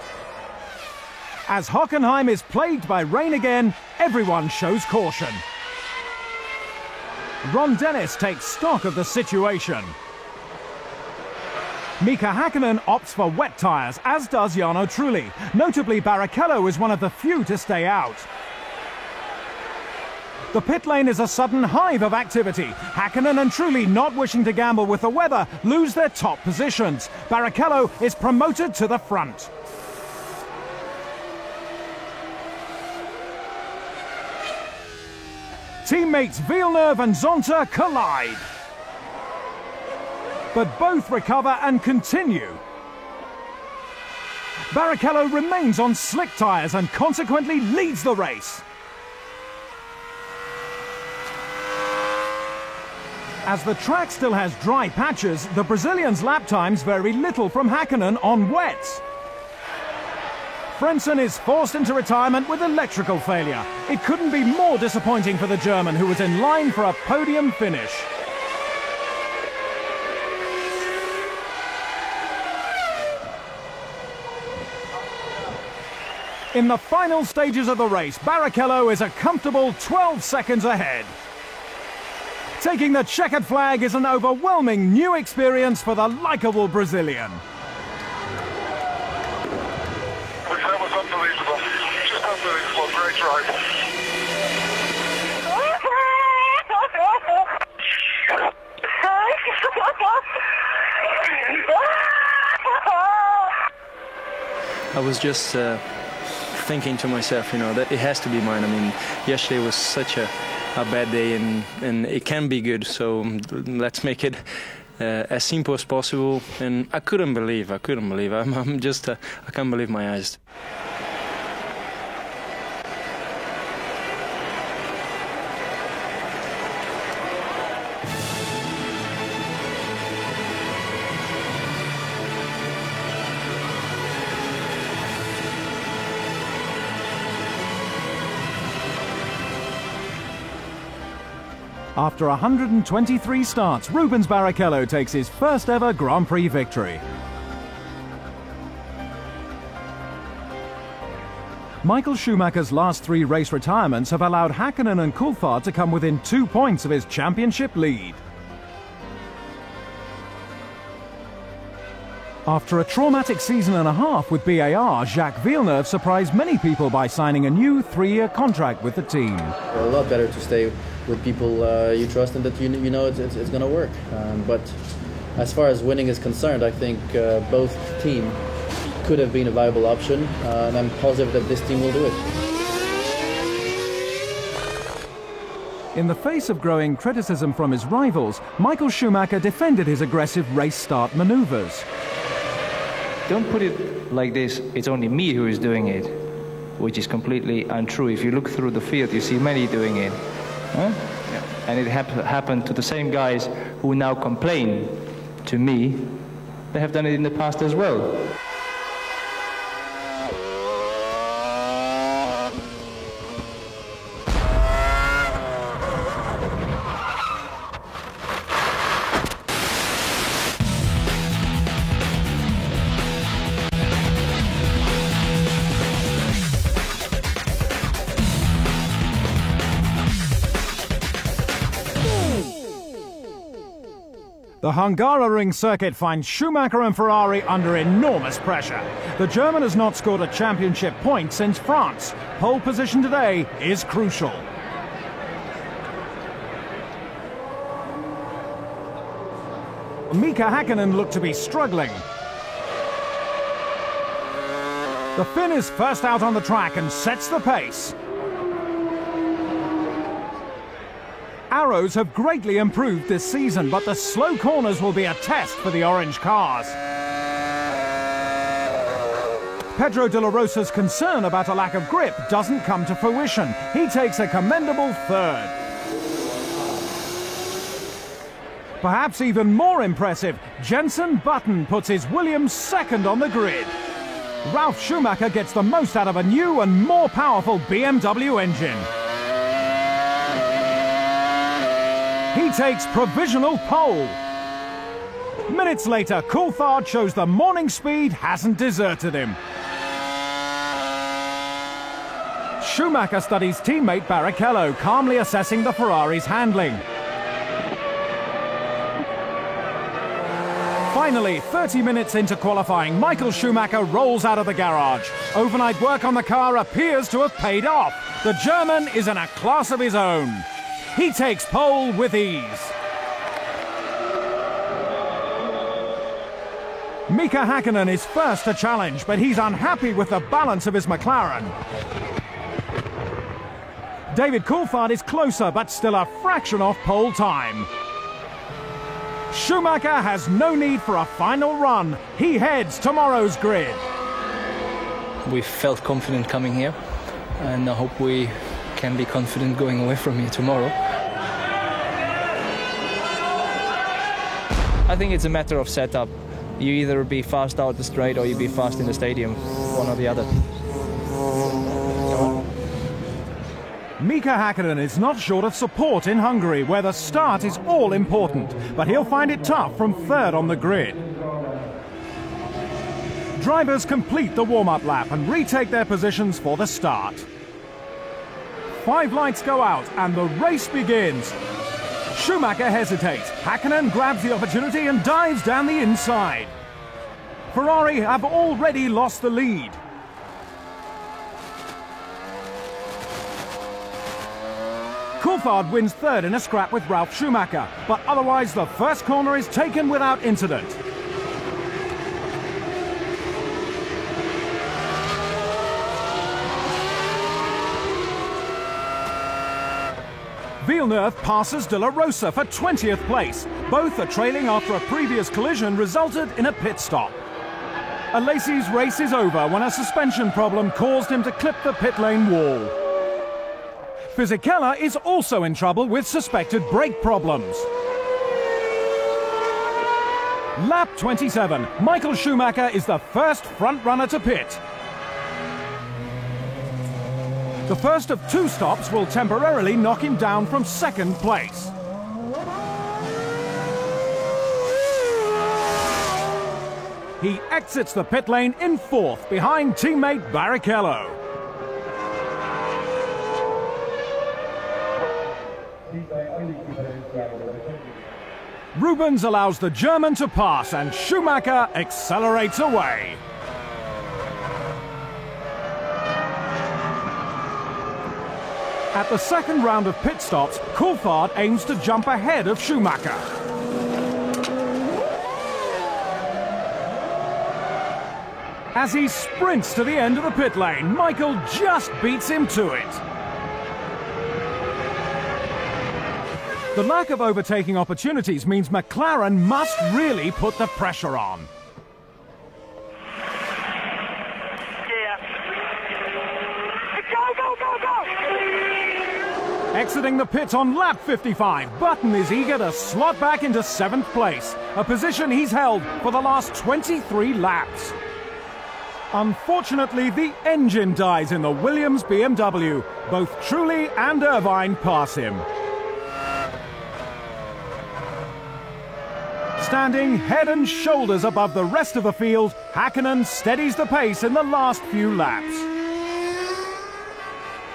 As Hockenheim is plagued by rain again, everyone shows caution. Ron Dennis takes stock of the situation. Mika Häkkinen opts for wet tyres, as does Jarno Trulli. Notably, Barrichello is one of the few to stay out. The pit lane is a sudden hive of activity. Häkkinen and Trulli, not wishing to gamble with the weather, lose their top positions. Barrichello is promoted to the front. Teammates Villeneuve and Zonta collide. But both recover and continue. Barrichello remains on slick tyres and consequently leads the race. As the track still has dry patches, the Brazilian's lap times vary little from Häkkinen on wets. Frentzen is forced into retirement with electrical failure. It couldn't be more disappointing for the German, who was in line for a podium finish. In the final stages of the race, Barrichello is a comfortable 12 seconds ahead. Taking the checkered flag is an overwhelming new experience for the likeable Brazilian. That was unbelievable. Just unbelievable. Great drive. I was just thinking to myself, you know, that it has to be mine. I mean, yesterday was such a bad day, and it can be good. So let's make it as simple as possible. And I couldn't believe. I'm just, I can't believe my eyes. After 123 starts, Rubens Barrichello takes his first ever Grand Prix victory. Michael Schumacher's last 3 race retirements have allowed Häkkinen and Coulthard to come within 2 points of his championship lead. After a traumatic season and a half with BAR, Jacques Villeneuve surprised many people by signing a new 3-year contract with the team. A lot better to stay with people you trust and that you know it's going to work. But as far as winning is concerned, I think both teams could have been a viable option, and I'm positive that this team will do it. In the face of growing criticism from his rivals, Michael Schumacher defended his aggressive race start maneuvers. Don't put it like this, it's only me who is doing it, which is completely untrue. If you look through the field, you see many doing it. Huh? Yeah. And it happened to the same guys who now complain to me. They have done it in the past as well. The Hungaroring circuit finds Schumacher and Ferrari under enormous pressure. The German has not scored a championship point since France. Pole position today is crucial. Mika Häkkinen looked to be struggling. The Finn is first out on the track and sets the pace. Arrows have greatly improved this season, but the slow corners will be a test for the orange cars. Pedro de la Rosa's concern about a lack of grip doesn't come to fruition. He takes a commendable third. Perhaps even more impressive, Jenson Button puts his Williams second on the grid. Ralf Schumacher gets the most out of a new and more powerful BMW engine. He takes provisional pole. Minutes later, Coulthard shows the morning speed hasn't deserted him. Schumacher studies teammate Barrichello, calmly assessing the Ferrari's handling. Finally, 30 minutes into qualifying, Michael Schumacher rolls out of the garage. Overnight work on the car appears to have paid off. The German is in a class of his own. He takes pole with ease. Mika Häkkinen is first to challenge, but he's unhappy with the balance of his McLaren. David Coulthard is closer, but still a fraction off pole time. Schumacher has no need for a final run. He heads tomorrow's grid. We felt confident coming here, and I hope we can be confident going away from here tomorrow. I think it's a matter of setup. You either be fast out the straight or you be fast in the stadium, one or the other. Mika Häkkinen is not short of support in Hungary, where the start is all important, but he'll find it tough from third on the grid. Drivers complete the warm-up lap and retake their positions for the start. 5 lights go out and the race begins. Schumacher hesitates. Häkkinen grabs the opportunity and dives down the inside. Ferrari have already lost the lead. Coulthard wins third in a scrap with Ralf Schumacher, but otherwise the first corner is taken without incident. Villeneuve passes De La Rosa for 20th place. Both are trailing after a previous collision resulted in a pit stop. Alesi's race is over when a suspension problem caused him to clip the pit lane wall. Fisichella is also in trouble with suspected brake problems. Lap 27, Michael Schumacher is the first front runner to pit. The first of 2 stops will temporarily knock him down from 2nd place. He exits the pit lane in 4th behind teammate Barrichello. Rubens allows the German to pass and Schumacher accelerates away. At the second round of pit stops, Coulthard aims to jump ahead of Schumacher. As he sprints to the end of the pit lane, Michael just beats him to it. The lack of overtaking opportunities means McLaren must really put the pressure on. Exiting the pits on lap 55, Button is eager to slot back into 7th place, a position he's held for the last 23 laps. Unfortunately, the engine dies in the Williams BMW. Both Trulli and Irvine pass him. Standing head and shoulders above the rest of the field, Häkkinen steadies the pace in the last few laps.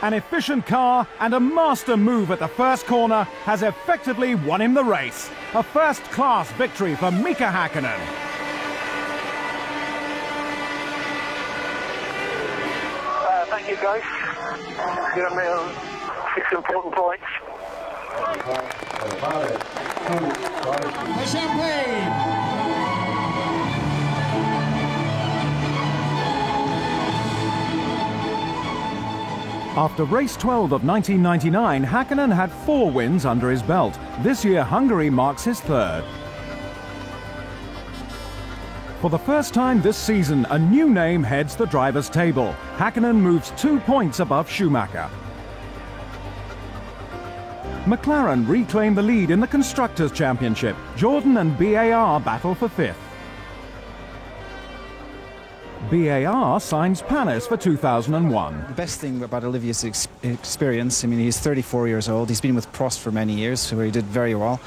An efficient car and a master move at the first corner has effectively won him the race. A first-class victory for Mika Häkkinen. Thank you, guys. Given me 6 important points. The champagne! After race 12 of 1999, Häkkinen had 4 wins under his belt. This year, Hungary marks his 3rd. For the first time this season, a new name heads the drivers' table. Häkkinen moves 2 points above Schumacher. McLaren reclaim the lead in the Constructors' Championship. Jordan and BAR battle for 5th. BAR signs Panis for 2001. The best thing about Olivier's experience, I mean, he's 34 years old. He's been with Prost for many years, where he did very well.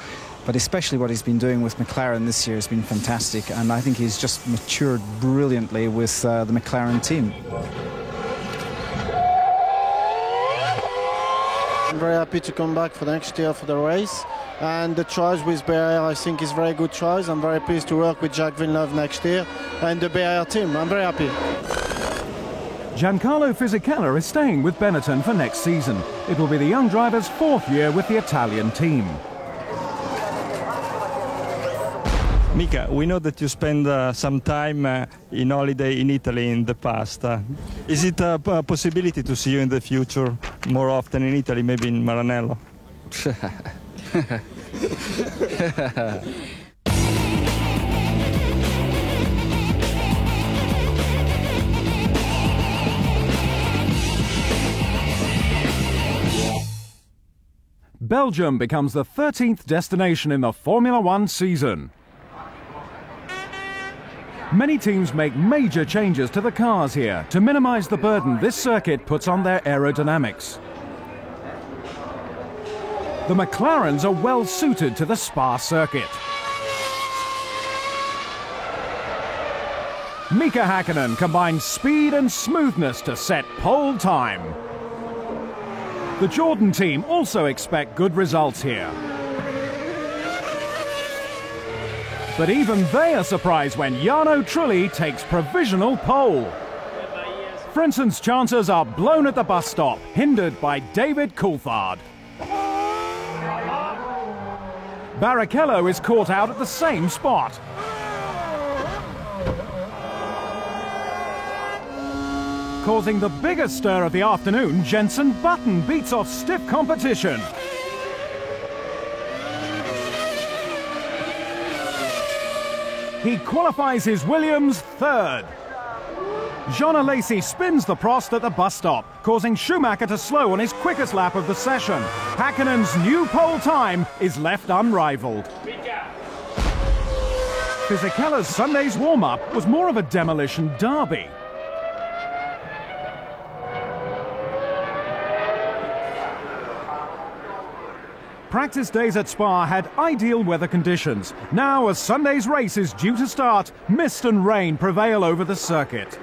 But especially what he's been doing with McLaren this year has been fantastic. And I think he's just matured brilliantly with the McLaren team. I'm very happy to come back for next year for the race. And the choice with BAR, I think, is very good choice. I'm very pleased to work with Jacques Villeneuve next year and the BAR team. I'm very happy. Giancarlo Fisichella is staying with Benetton for next season. It will be the young driver's 4th year with the Italian team. Mika, we know that you spend some time in holiday in Italy in the past. Is it a possibility to see you in the future more often in Italy, maybe in Maranello? Belgium becomes the 13th destination in the Formula One season. Many teams make major changes to the cars here to minimize the burden this circuit puts on their aerodynamics. The McLarens are well suited to the Spa circuit. Mika Häkkinen combines speed and smoothness to set pole time. The Jordan team also expect good results here. But even they are surprised when Jarno Trulli takes provisional pole. Frenson's chances are blown at the bus stop, hindered by David Coulthard. Barrichello is caught out at the same spot. Causing the biggest stir of the afternoon, Jenson Button beats off stiff competition. He qualifies his Williams third. Jean Alesi spins the Prost at the bus stop, causing Schumacher to slow on his quickest lap of the session. Häkkänen's new pole time is left unrivaled. Fisichella's Sunday's warm-up was more of a demolition derby. Practice days at Spa had ideal weather conditions. Now, as Sunday's race is due to start, mist and rain prevail over the circuit.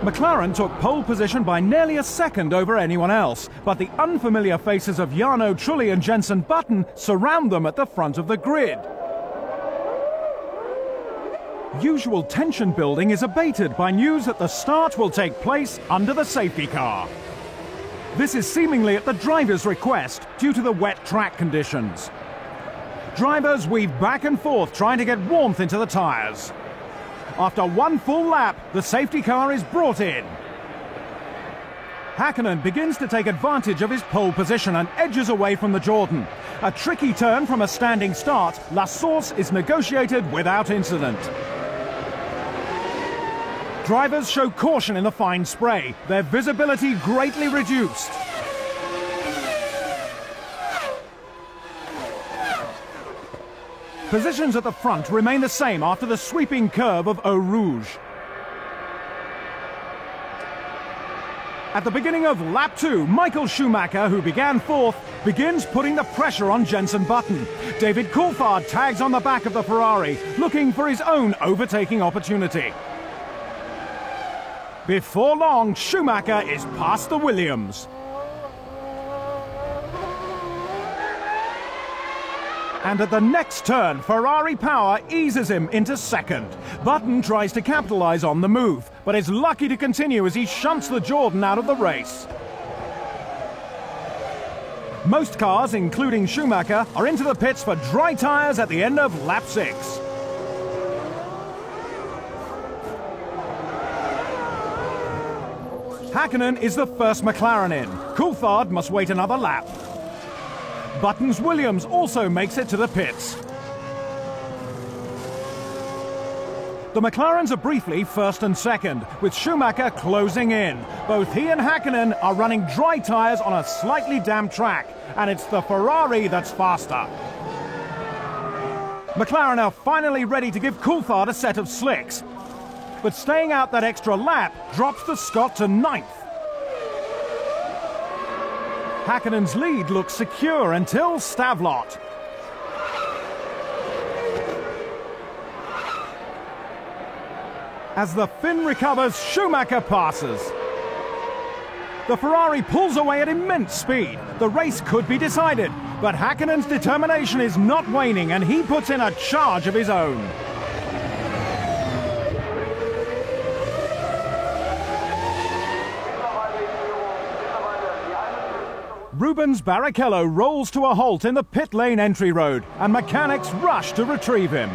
McLaren took pole position by nearly a second over anyone else, but the unfamiliar faces of Jarno Trulli and Jenson Button surround them at the front of the grid. Usual tension building is abated by news that the start will take place under the safety car. This is seemingly at the driver's request due to the wet track conditions. Drivers weave back and forth trying to get warmth into the tyres. After one full lap, the safety car is brought in. Häkkinen begins to take advantage of his pole position and edges away from the Jordan. A tricky turn from a standing start, La Source is negotiated without incident. Drivers show caution in the fine spray, their visibility greatly reduced. Positions at the front remain the same after the sweeping curve of Eau Rouge. At the beginning of lap 2, Michael Schumacher, who began fourth, begins putting the pressure on Jenson Button. David Coulthard tags on the back of the Ferrari, looking for his own overtaking opportunity. Before long, Schumacher is past the Williams. And at the next turn, Ferrari power eases him into second. Button tries to capitalize on the move, but is lucky to continue as he shunts the Jordan out of the race. Most cars, including Schumacher, are into the pits for dry tyres at the end of lap 6. Häkkinen is the first McLaren in. Coulthard must wait another lap. Button's Williams also makes it to the pits. The McLarens are briefly first and second, with Schumacher closing in. Both he and Häkkinen are running dry tyres on a slightly damp track, and it's the Ferrari that's faster. McLaren are finally ready to give Coulthard a set of slicks, but staying out that extra lap drops the Scot to 9th. Häkkinen's lead looks secure until Stavlot. As the Finn recovers, Schumacher passes. The Ferrari pulls away at immense speed. The race could be decided, but Häkkinen's determination is not waning and he puts in a charge of his own. Rubens Barrichello rolls to a halt in the pit lane entry road, and mechanics rush to retrieve him.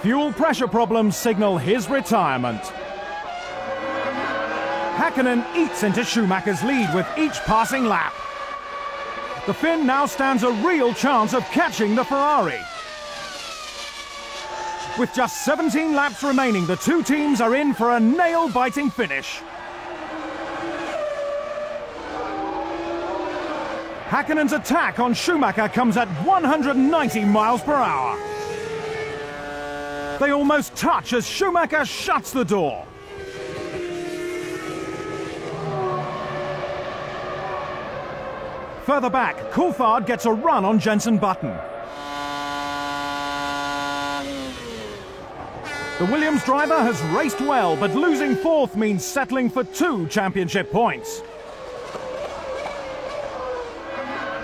Fuel pressure problems signal his retirement. Häkkinen eats into Schumacher's lead with each passing lap. The Finn now stands a real chance of catching the Ferrari. With just 17 laps remaining, the two teams are in for a nail-biting finish. Häkkinen's attack on Schumacher comes at 190 miles per hour. They almost touch as Schumacher shuts the door. Further back, Coulthard gets a run on Jenson Button. The Williams driver has raced well, but losing fourth means settling for 2 championship points.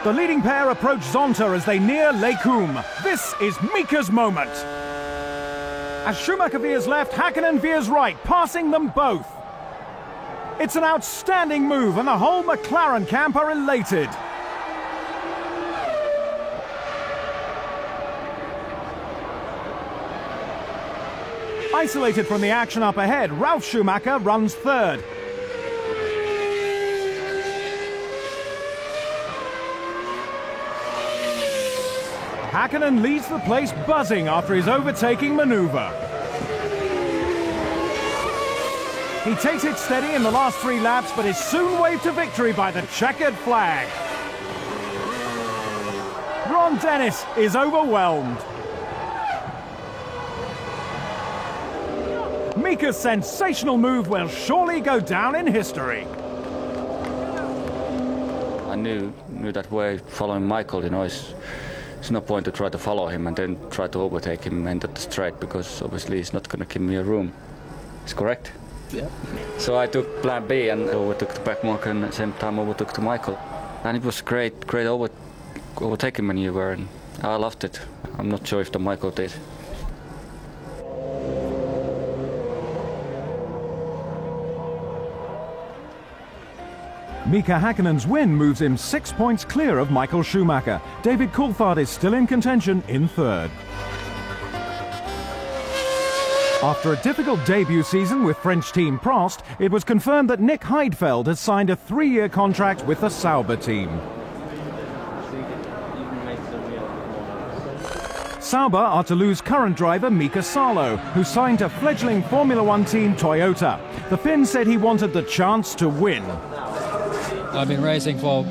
The leading pair approach Zonta as they near Les Combes. This is Mika's moment. As Schumacher veers left, Häkkinen veers right, passing them both. It's an outstanding move and the whole McLaren camp are elated. Isolated from the action up ahead, Ralf Schumacher runs third. Hakkinen leaves the place buzzing after his overtaking manoeuvre. He takes it steady in the last 3 laps, but is soon waved to victory by the checkered flag. Ron Dennis is overwhelmed. Mika's sensational move will surely go down in history. I knew that way following Michael, you know, it's no point to try to follow him and then try to overtake him into the straight, because obviously he's not going to give me a room. It's correct? Yeah. So I took plan B and overtook the back marker, and at the same time overtook to Michael. And it was great overtaking maneuver, and I loved it. I'm not sure if the Michael did. Mika Häkkinen's win moves him 6 points clear of Michael Schumacher. David Coulthard is still in contention in third. After a difficult debut season with French team Prost, it was confirmed that Nick Heidfeld has signed a 3-year contract with the Sauber team. Sauber are to lose current driver Mika Salo, who signed to fledgling Formula One team Toyota. The Finn said he wanted the chance to win. I've been racing for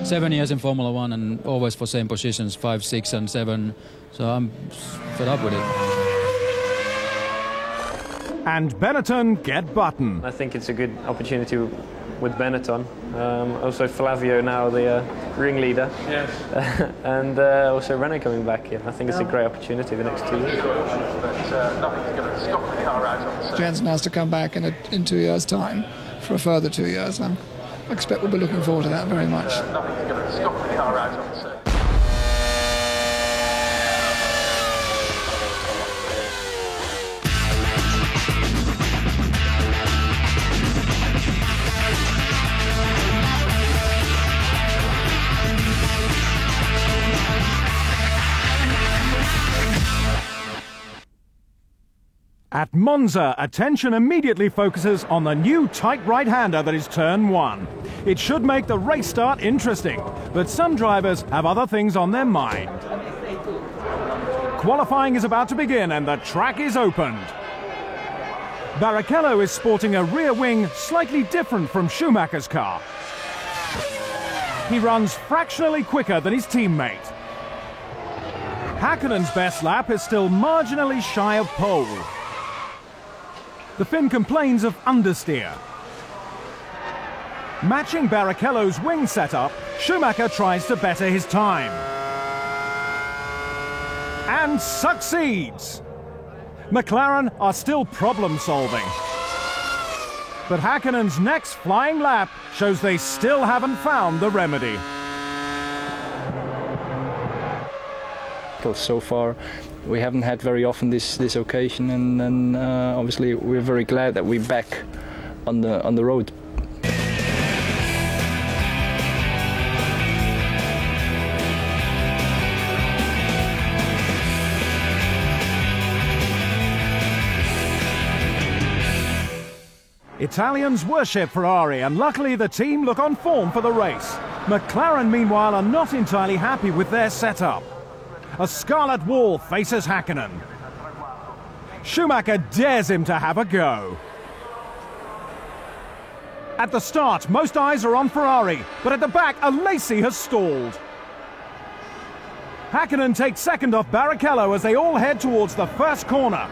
7 years in Formula One and always for same positions, 5, 6 and 7, so I'm fed up with it. And Benetton get Button. I think it's a good opportunity with Benetton. Also Flavio now the ringleader. Yes. And also Renault coming back in. I think it's a great opportunity the next 2 years. Jensen has to come back in 2 years' time for a further 2 years. I expect we'll be looking forward to that very much. Nothing's going to stop the car out on the circuit. At Monza, attention immediately focuses on the new tight right-hander that is turn 1. It should make the race start interesting, but some drivers have other things on their mind. Qualifying is about to begin and the track is opened. Barrichello is sporting a rear wing slightly different from Schumacher's car. He runs fractionally quicker than his teammate. Häkkinen's best lap is still marginally shy of pole. The Finn complains of understeer. Matching Barrichello's wing setup, Schumacher tries to better his time. And succeeds! McLaren are still problem-solving. But Häkkinen's next flying lap shows they still haven't found the remedy. So far, we haven't had very often this occasion, and obviously we're very glad that we're back on the road. Italians worship Ferrari, and luckily the team look on form for the race. McLaren, meanwhile, are not entirely happy with their setup. A scarlet wall faces Häkkinen. Schumacher dares him to have a go. At the start, most eyes are on Ferrari, but at the back, a Lacey has stalled. Häkkinen takes second off Barrichello as they all head towards the first corner.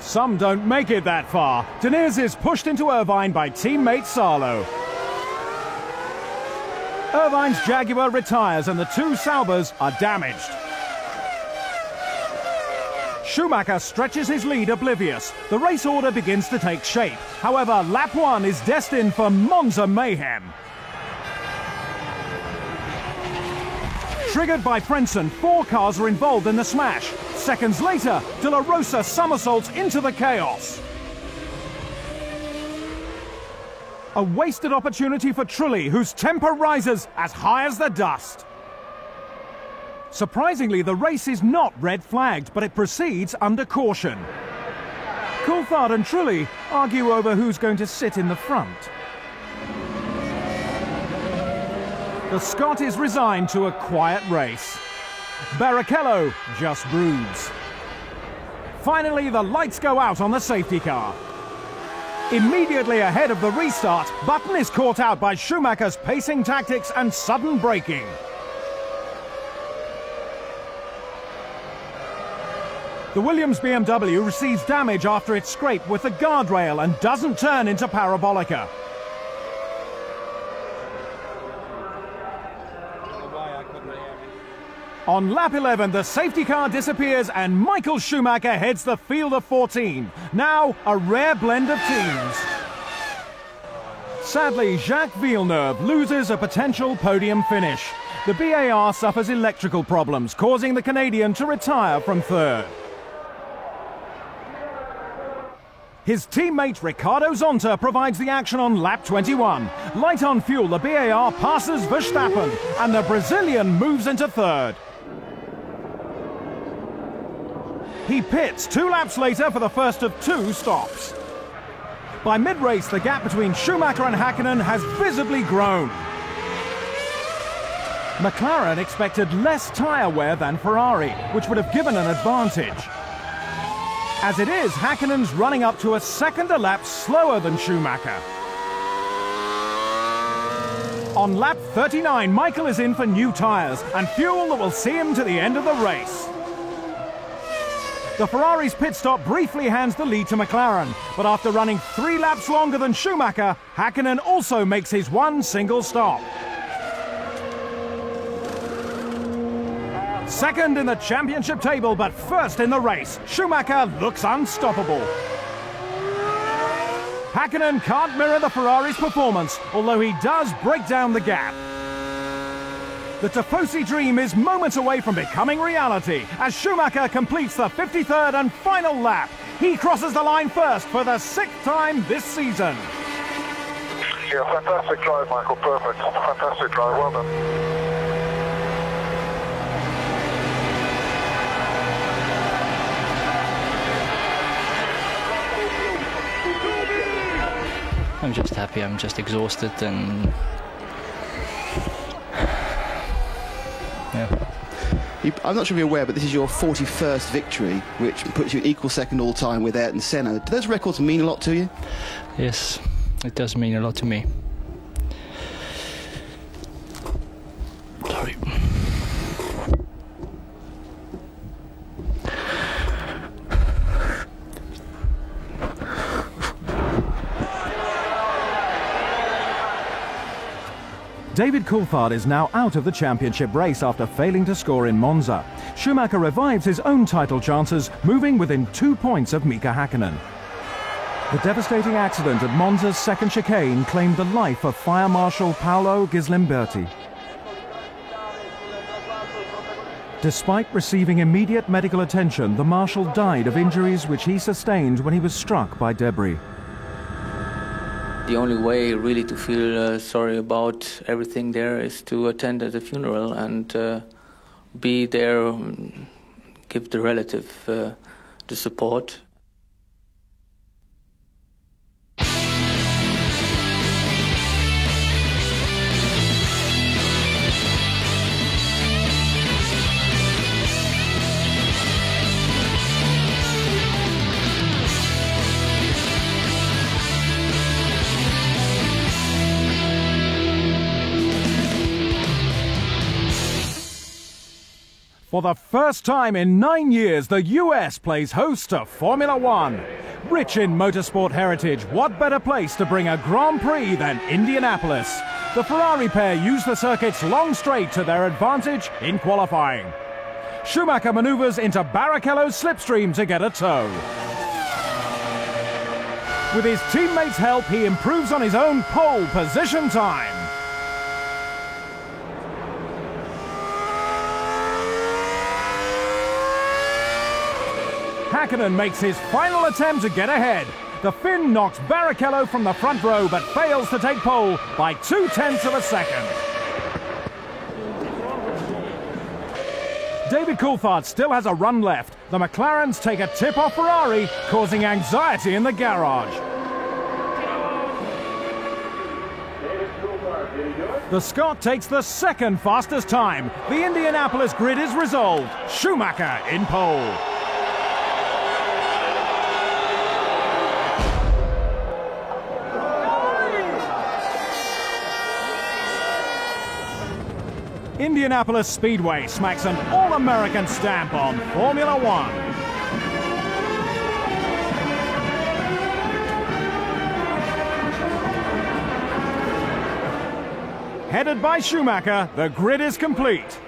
Some don't make it that far. Deniz is pushed into Irvine by teammate Salo. Irvine's Jaguar retires and the two Saubers are damaged. Schumacher stretches his lead oblivious. The race order begins to take shape. However, lap 1 is destined for Monza mayhem. Triggered by Frentzen, 4 cars are involved in the smash. Seconds later, De La Rosa somersaults into the chaos. A wasted opportunity for Trulli, whose temper rises as high as the dust. Surprisingly, the race is not red flagged, but it proceeds under caution. Coulthard and Trulli argue over who's going to sit in the front. The Scot is resigned to a quiet race. Barrichello just broods. Finally, the lights go out on the safety car. Immediately ahead of the restart, Button is caught out by Schumacher's pacing tactics and sudden braking. The Williams BMW receives damage after it scraped with the guardrail and doesn't turn into parabolica. On lap 11, the safety car disappears and Michael Schumacher heads the field of 14. Now, a rare blend of teams. Sadly, Jacques Villeneuve loses a potential podium finish. The BAR suffers electrical problems, causing the Canadian to retire from third. His teammate Ricardo Zonta provides the action on lap 21. Light on fuel, the BAR passes Verstappen, and the Brazilian moves into third. He pits 2 laps later for the first of 2 stops. By mid-race, the gap between Schumacher and Häkkinen has visibly grown. McLaren expected less tyre wear than Ferrari, which would have given an advantage. As it is, Häkkinen's running up to a second a lap slower than Schumacher. On lap 39, Michael is in for new tyres and fuel that will see him to the end of the race. The Ferrari's pit stop briefly hands the lead to McLaren, but after running 3 laps longer than Schumacher, Häkkinen also makes his one single stop. Second in the championship table, but first in the race, Schumacher looks unstoppable. Häkkinen can't mirror the Ferrari's performance, although he does break down the gap. The Tifosi dream is moments away from becoming reality as Schumacher completes the 53rd and final lap. He crosses the line first for the 6th time this season. Yeah, fantastic drive, Michael. Perfect. Fantastic drive. Well done. I'm just happy. I'm just exhausted and... yeah. I'm not sure if you're aware, but this is your 41st victory, which puts you equal second all time with Ayrton Senna. Do those records mean a lot to you? Yes, it does mean a lot to me. Sorry. David Coulthard is now out of the championship race after failing to score in Monza. Schumacher revives his own title chances, moving within 2 points of Mika Häkkinen. The devastating accident at Monza's second chicane claimed the life of Fire Marshal Paolo Gislimberti. Despite receiving immediate medical attention, the Marshal died of injuries which he sustained when he was struck by debris. The only way really to feel sorry about everything there is to attend at the funeral and be there, give the relative the support. For the first time in 9 years, the US plays host to Formula One. Rich in motorsport heritage, what better place to bring a Grand Prix than Indianapolis? The Ferrari pair use the circuit's long straight to their advantage in qualifying. Schumacher maneuvers into Barrichello's slipstream to get a tow. With his teammates' help, he improves on his own pole position time. Häkkinen makes his final attempt to get ahead. The Finn knocks Barrichello from the front row but fails to take pole by 0.2 of a second. David Coulthard still has a run left. The McLarens take a tip off Ferrari, causing anxiety in the garage. The Scot takes the second fastest time. The Indianapolis grid is resolved. Schumacher in pole. Indianapolis Speedway smacks an all-American stamp on Formula One. Headed by Schumacher, the grid is complete.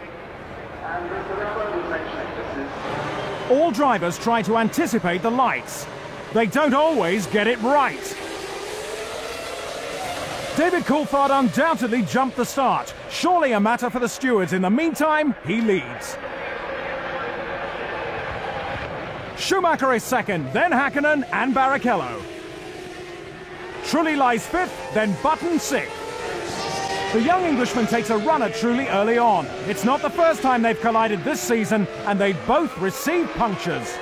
All drivers try to anticipate the lights. They don't always get it right. David Coulthard undoubtedly jumped the start. Surely a matter for the stewards. In the meantime, he leads. Schumacher is second, then Häkkinen and Barrichello. Trulli lies fifth, then Button sixth. The young Englishman takes a run at Trulli early on. It's not the first time they've collided this season, and they both receive punctures.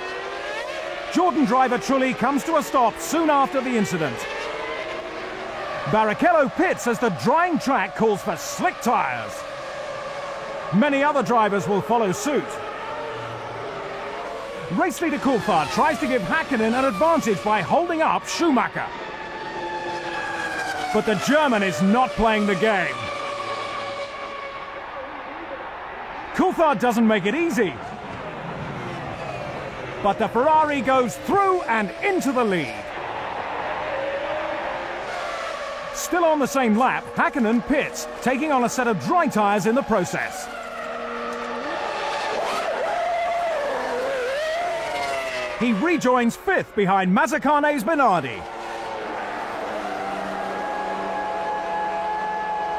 Jordan driver Trulli comes to a stop soon after the incident. Barrichello pits as the drying track calls for slick tyres. Many other drivers will follow suit. Race leader Coulthard tries to give Häkkinen an advantage by holding up Schumacher. But the German is not playing the game. Coulthard doesn't make it easy. But the Ferrari goes through and into the lead. Still on the same lap, Häkkinen pits, taking on a set of dry tyres in the process. He rejoins fifth behind Mazzucane's Minardi.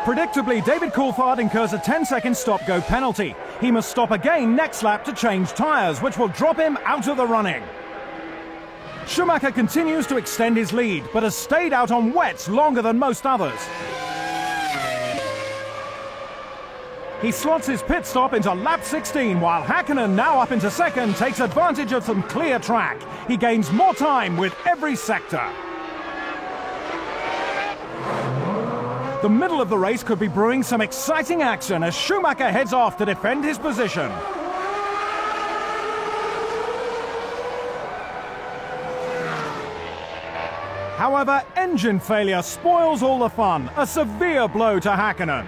Predictably, David Coulthard incurs a 10-second stop-go penalty. He must stop again next lap to change tyres, which will drop him out of the running. Schumacher continues to extend his lead, but has stayed out on wets longer than most others. He slots his pit stop into lap 16, while Häkkinen, now up into second, takes advantage of some clear track. He gains more time with every sector. The middle of the race could be brewing some exciting action as Schumacher heads off to defend his position. However, engine failure spoils all the fun. A severe blow to Häkkinen.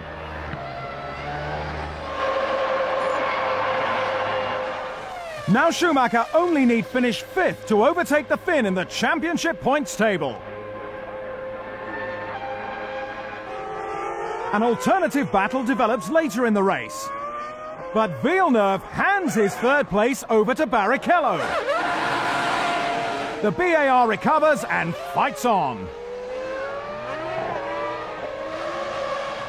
Now Schumacher only need finish fifth to overtake the Finn in the championship points table. An alternative battle develops later in the race. But Villeneuve hands his third place over to Barrichello. The BAR recovers and fights on.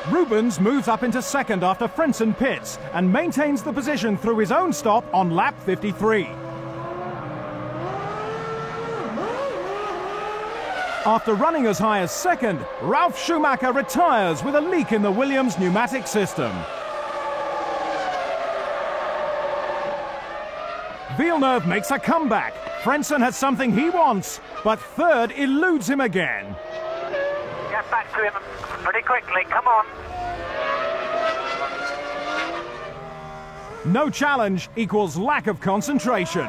Rubens moves up into second after Frentzen pits and maintains the position through his own stop on lap 53. After running as high as second, Ralf Schumacher retires with a leak in the Williams pneumatic system. Villeneuve makes a comeback. Frentzen has something he wants, but third eludes him again. Get back to him pretty quickly, come on. No challenge equals lack of concentration.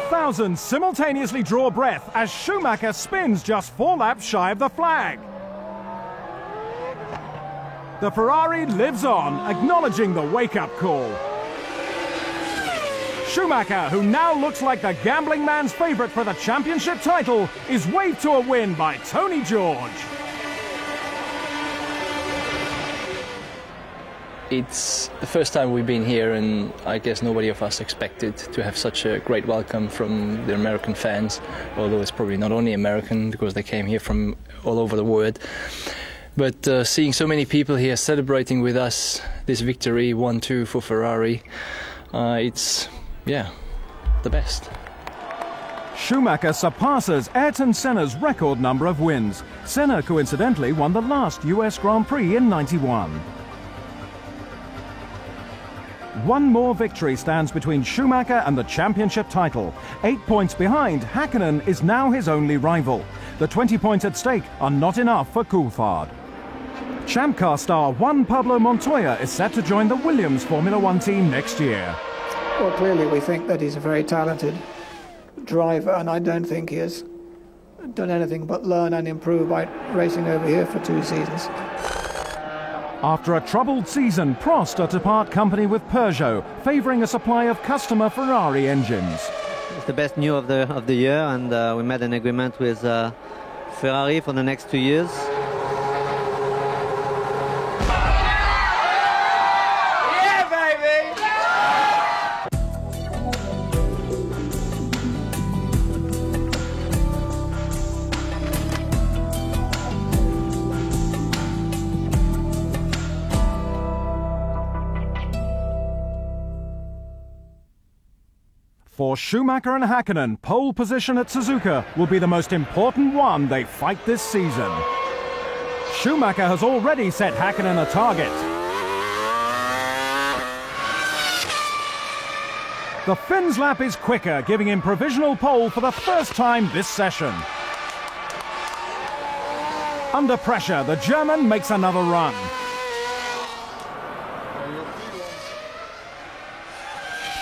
Thousands simultaneously draw breath as Schumacher spins just 4 laps shy of the flag. The Ferrari lives on, acknowledging the wake-up call. Schumacher, who now looks like the gambling man's favourite for the championship title, is waved to a win by Tony George. It's the first time we've been here, and I guess nobody of us expected to have such a great welcome from the American fans, although it's probably not only American because they came here from all over the world. But seeing so many people here celebrating with us this victory, 1-2 for Ferrari, it's, yeah, the best. Schumacher surpasses Ayrton Senna's record number of wins. Senna coincidentally won the last US Grand Prix in '91. One more victory stands between Schumacher and the championship title. 8 points behind, Häkkinen is now his only rival. The 20 points at stake are not enough for Coulthard. Champ Car star Juan Pablo Montoya is set to join the Williams Formula One team next year. Well, clearly we think that he's a very talented driver, and I don't think he has done anything but learn and improve by racing over here for 2 seasons. After a troubled season, Prost are to part company with Peugeot, favouring a supply of customer Ferrari engines. It's the best news of the year, and we made an agreement with Ferrari for the next 2 years. For Schumacher and Häkkinen, pole position at Suzuka will be the most important one they fight this season. Schumacher has already set Häkkinen a target. The Finn's lap is quicker, giving him provisional pole for the first time this session. Under pressure, the German makes another run.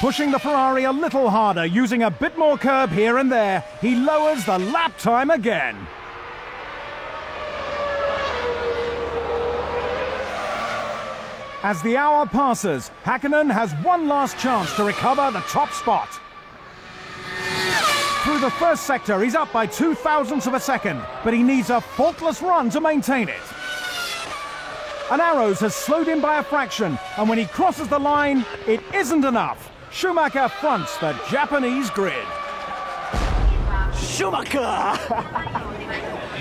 Pushing the Ferrari a little harder, using a bit more curb here and there, he lowers the lap time again. As the hour passes, Häkkinen has one last chance to recover the top spot. Through the first sector, he's up by 0.02 of a second, but he needs a faultless run to maintain it. An Arrows has slowed him by a fraction, and when he crosses the line, it isn't enough. Schumacher fronts the Japanese grid. Schumacher!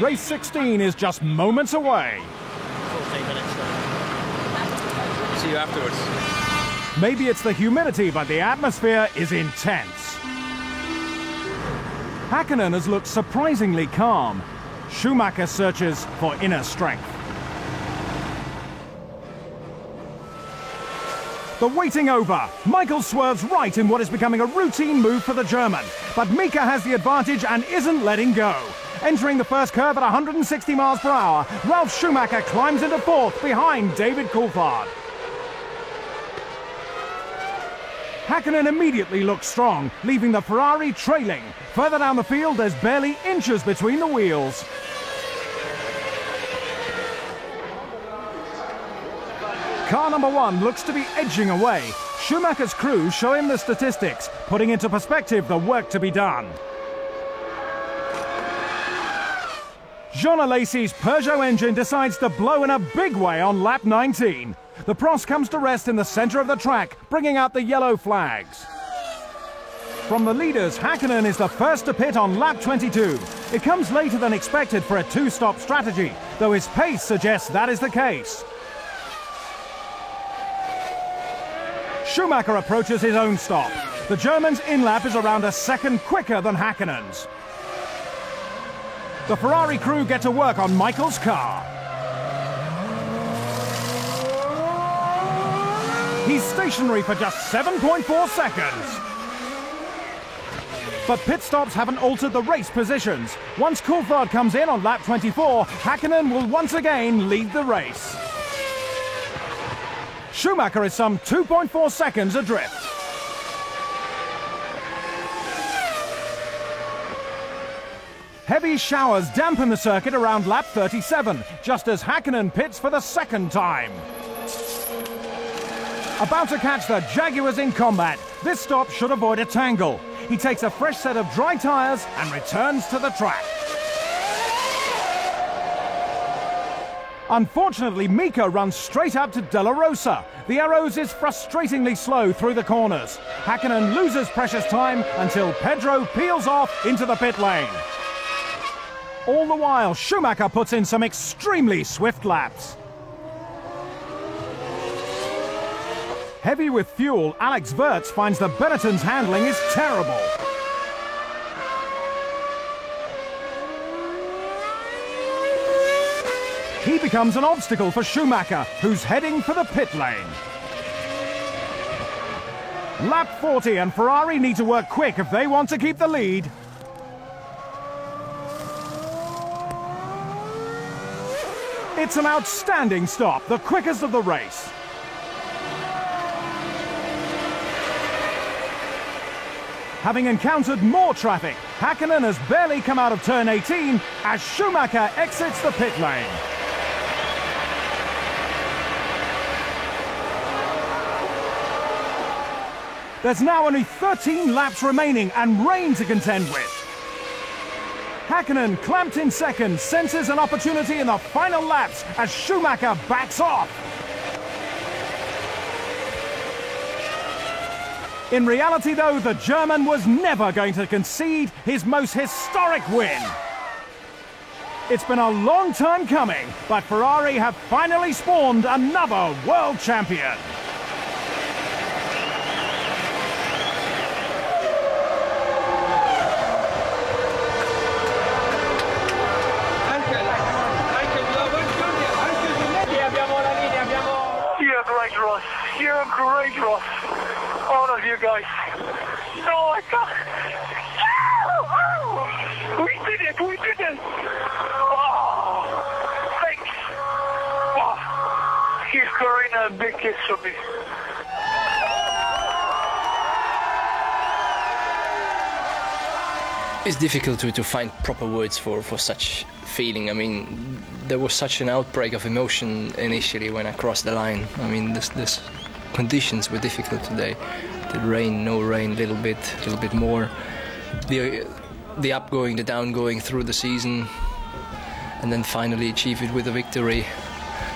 Race 16 is just moments away. 14 minutes. See you afterwards. Maybe it's the humidity, but the atmosphere is intense. Häkkinen has looked surprisingly calm. Schumacher searches for inner strength. The waiting over. Michael swerves right in what is becoming a routine move for the German. But Mika has the advantage and isn't letting go. Entering the first curve at 160 miles per hour, Ralf Schumacher climbs into fourth behind David Coulthard. Häkkinen immediately looks strong, leaving the Ferrari trailing. Further down the field, there's barely inches between the wheels. Car number 1 looks to be edging away. Schumacher's crew show him the statistics, putting into perspective the work to be done. Jean Alesi's Peugeot engine decides to blow in a big way on lap 19. The Prost comes to rest in the centre of the track, bringing out the yellow flags. From the leaders, Häkkinen is the first to pit on lap 22. It comes later than expected for a 2-stop strategy, though his pace suggests that is the case. Schumacher approaches his own stop. The German's in-lap is around a second quicker than Häkkinen's. The Ferrari crew get to work on Michael's car. He's stationary for just 7.4 seconds. But pit stops haven't altered the race positions. Once Coulthard comes in on lap 24, Häkkinen will once again lead the race. Schumacher is some 2.4 seconds adrift. Heavy showers dampen the circuit around lap 37, just as Häkkinen pits for the second time. About to catch the Jaguars in combat, this stop should avoid a tangle. He takes a fresh set of dry tyres and returns to the track. Unfortunately, Mika runs straight up to De La Rosa. The Arrows is frustratingly slow through the corners. Häkkinen loses precious time until Pedro peels off into the pit lane. All the while, Schumacher puts in some extremely swift laps. Heavy with fuel, Alex Wirtz finds the Benetton's handling is terrible. He becomes an obstacle for Schumacher, who's heading for the pit lane. Lap 40 and Ferrari need to work quick if they want to keep the lead. It's an outstanding stop, the quickest of the race. Having encountered more traffic, Häkkinen has barely come out of turn 18 as Schumacher exits the pit lane. There's now only 13 laps remaining and rain to contend with. Häkkinen, clamped in second, senses an opportunity in the final laps as Schumacher backs off. In reality, though, the German was never going to concede his most historic win. It's been a long time coming, but Ferrari have finally spawned another world champion. You're great, Ross. All of you guys. Oh my God. Oh, we did it. We did it. Oh, thanks. Oh, give Corina a big kiss for me. It's difficult to find proper words for such feeling. I mean, there was such an outbreak of emotion initially when I crossed the line. I mean, this conditions were difficult today. The rain, no rain, little bit more. The upgoing, the downgoing through the season, and then finally achieve it with a victory.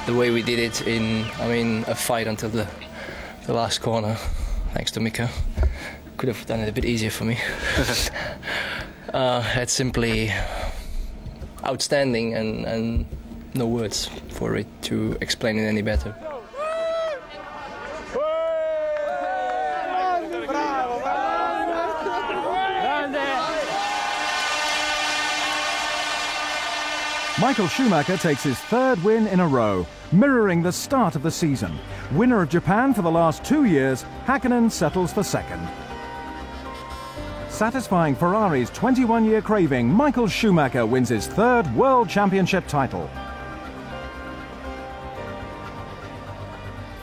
The way we did it in, I mean, a fight until the last corner, thanks to Mika. Could have done it a bit easier for me. It's simply outstanding and no words for it to explain it any better. Michael Schumacher takes his third win in a row, mirroring the start of the season. Winner of Japan for the last 2 years, Häkkinen settles for second. Satisfying Ferrari's 21-year craving, Michael Schumacher wins his third World Championship title.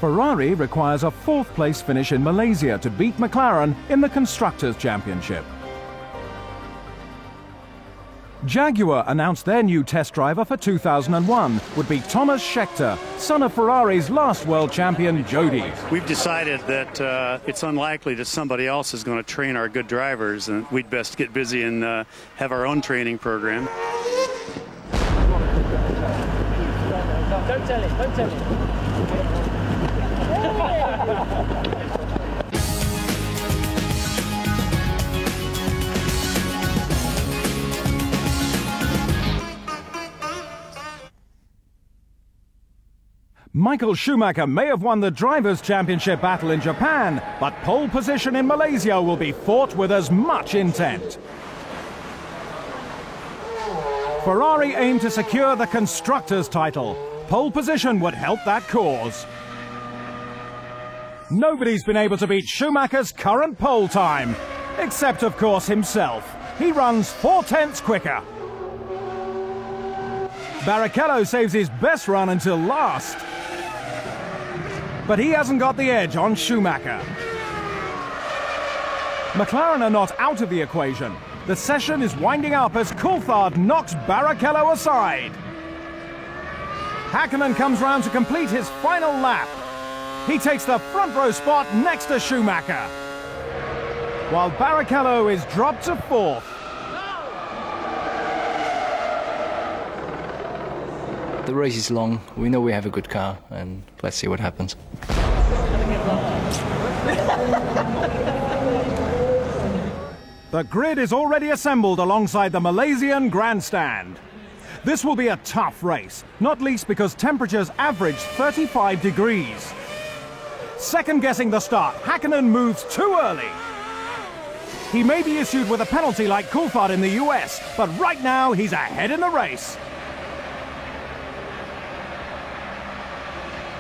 Ferrari requires a fourth-place finish in Malaysia to beat McLaren in the Constructors' Championship. Jaguar announced their new test driver for 2001 would be Thomas Scheckter, son of Ferrari's last world champion, Jody. We've decided that it's unlikely that somebody else is going to train our good drivers, and we'd best get busy and have our own training program. Don't tell him, don't tell him. Michael Schumacher may have won the Drivers' Championship battle in Japan, but pole position in Malaysia will be fought with as much intent. Ferrari aim to secure the Constructors' title. Pole position would help that cause. Nobody's been able to beat Schumacher's current pole time, except of course himself. He runs 4/10 quicker. Barrichello saves his best run until last. But he hasn't got the edge on Schumacher. McLaren are not out of the equation. The session is winding up as Coulthard knocks Barrichello aside. Häkkinen comes round to complete his final lap. He takes the front row spot next to Schumacher, while Barrichello is dropped to fourth. The race is long, we know we have a good car, and let's see what happens. The grid is already assembled alongside the Malaysian grandstand. This will be a tough race, not least because temperatures average 35 degrees. Second-guessing the start, Häkkinen moves too early. He may be issued with a penalty like Coulthard in the US, but right now he's ahead in the race.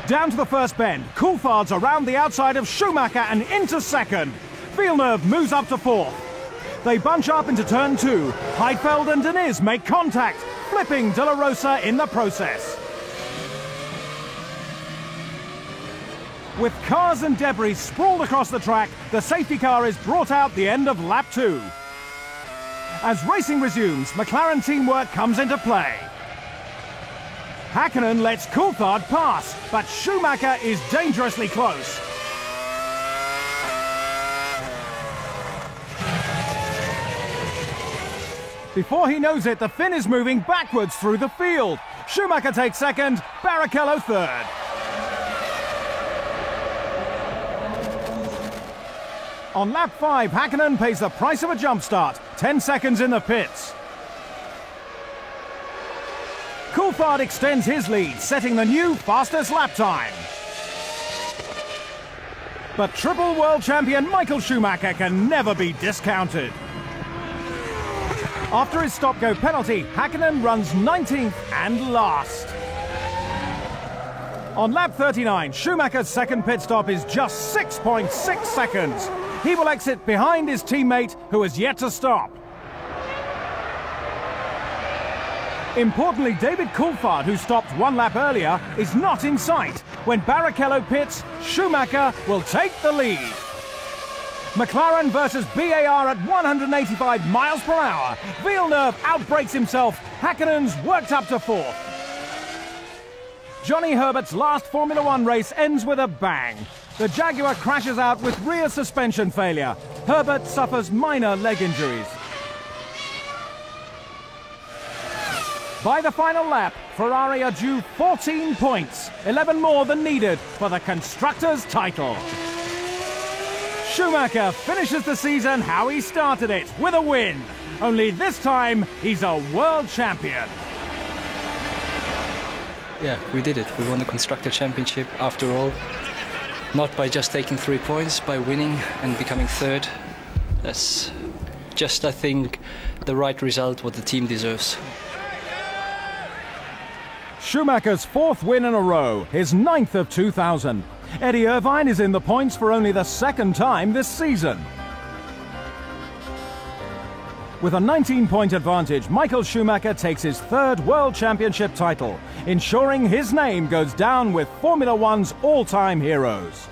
Down to the first bend, Coulthard's around the outside of Schumacher and into second. Villeneuve moves up to fourth. They bunch up into turn 2. Heidfeld and Deniz make contact, flipping De La Rosa in the process. With cars and debris sprawled across the track, the safety car is brought out the end of lap 2. As racing resumes, McLaren teamwork comes into play. Häkkinen lets Coulthard pass, but Schumacher is dangerously close. Before he knows it, the Finn is moving backwards through the field. Schumacher takes second, Barrichello third. On lap 5, Häkkinen pays the price of a jump start, 10 seconds in the pits. Coulthard extends his lead, setting the new fastest lap time. But triple world champion Michael Schumacher can never be discounted. After his stop-go penalty, Häkkinen runs 19th and last. On lap 39, Schumacher's second pit stop is just 6.6 seconds. He will exit behind his teammate, who has yet to stop. Importantly, David Coulthard, who stopped 1 lap earlier, is not in sight. When Barrichello pits, Schumacher will take the lead. McLaren versus BAR at 185 miles per hour. Villeneuve outbrakes himself. Häkkinen's worked up to fourth. Johnny Herbert's last Formula 1 race ends with a bang. The Jaguar crashes out with rear suspension failure. Herbert suffers minor leg injuries. By the final lap, Ferrari are due 14 points, 11 more than needed for the Constructors' title. Schumacher finishes the season how he started it, with a win. Only this time, he's a world champion. Yeah, we did it. We won the Constructor Championship after all. Not by just taking 3 points, by winning and becoming third. That's just, I think, the right result, what the team deserves. Schumacher's 4th win in a row, his 9th of 2000. Eddie Irvine is in the points for only the 2nd time this season. With a 19-point advantage, Michael Schumacher takes his 3rd World Championship title, ensuring his name goes down with Formula One's all-time heroes.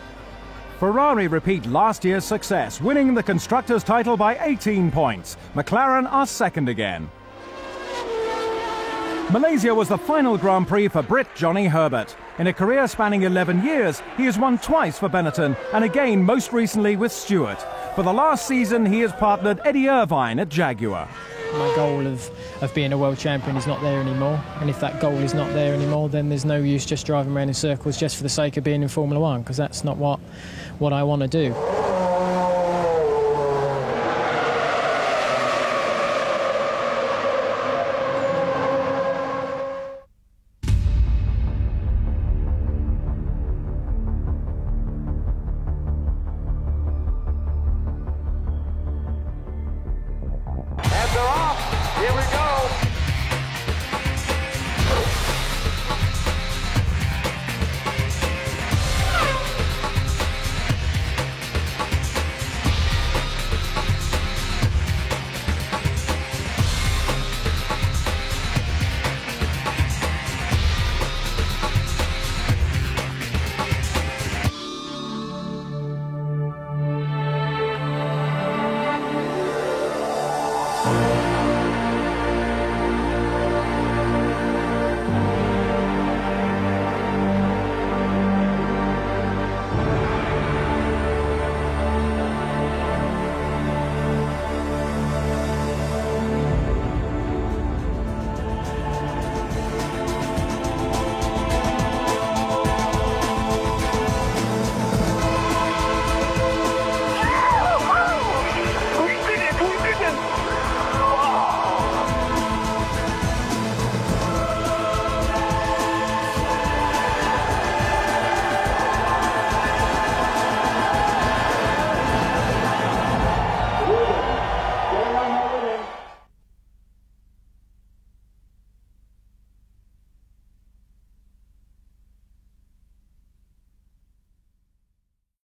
Ferrari repeat last year's success, winning the Constructors' title by 18 points. McLaren are 2nd again. Malaysia was the final Grand Prix for Brit Johnny Herbert. In a career spanning 11 years, he has won twice for Benetton and again most recently with Stewart. For the last season, he has partnered Eddie Irvine at Jaguar. My goal of being a world champion is not there anymore, and if that goal is not there anymore, then there's no use just driving around in circles just for the sake of being in Formula One, because that's not what I want to do.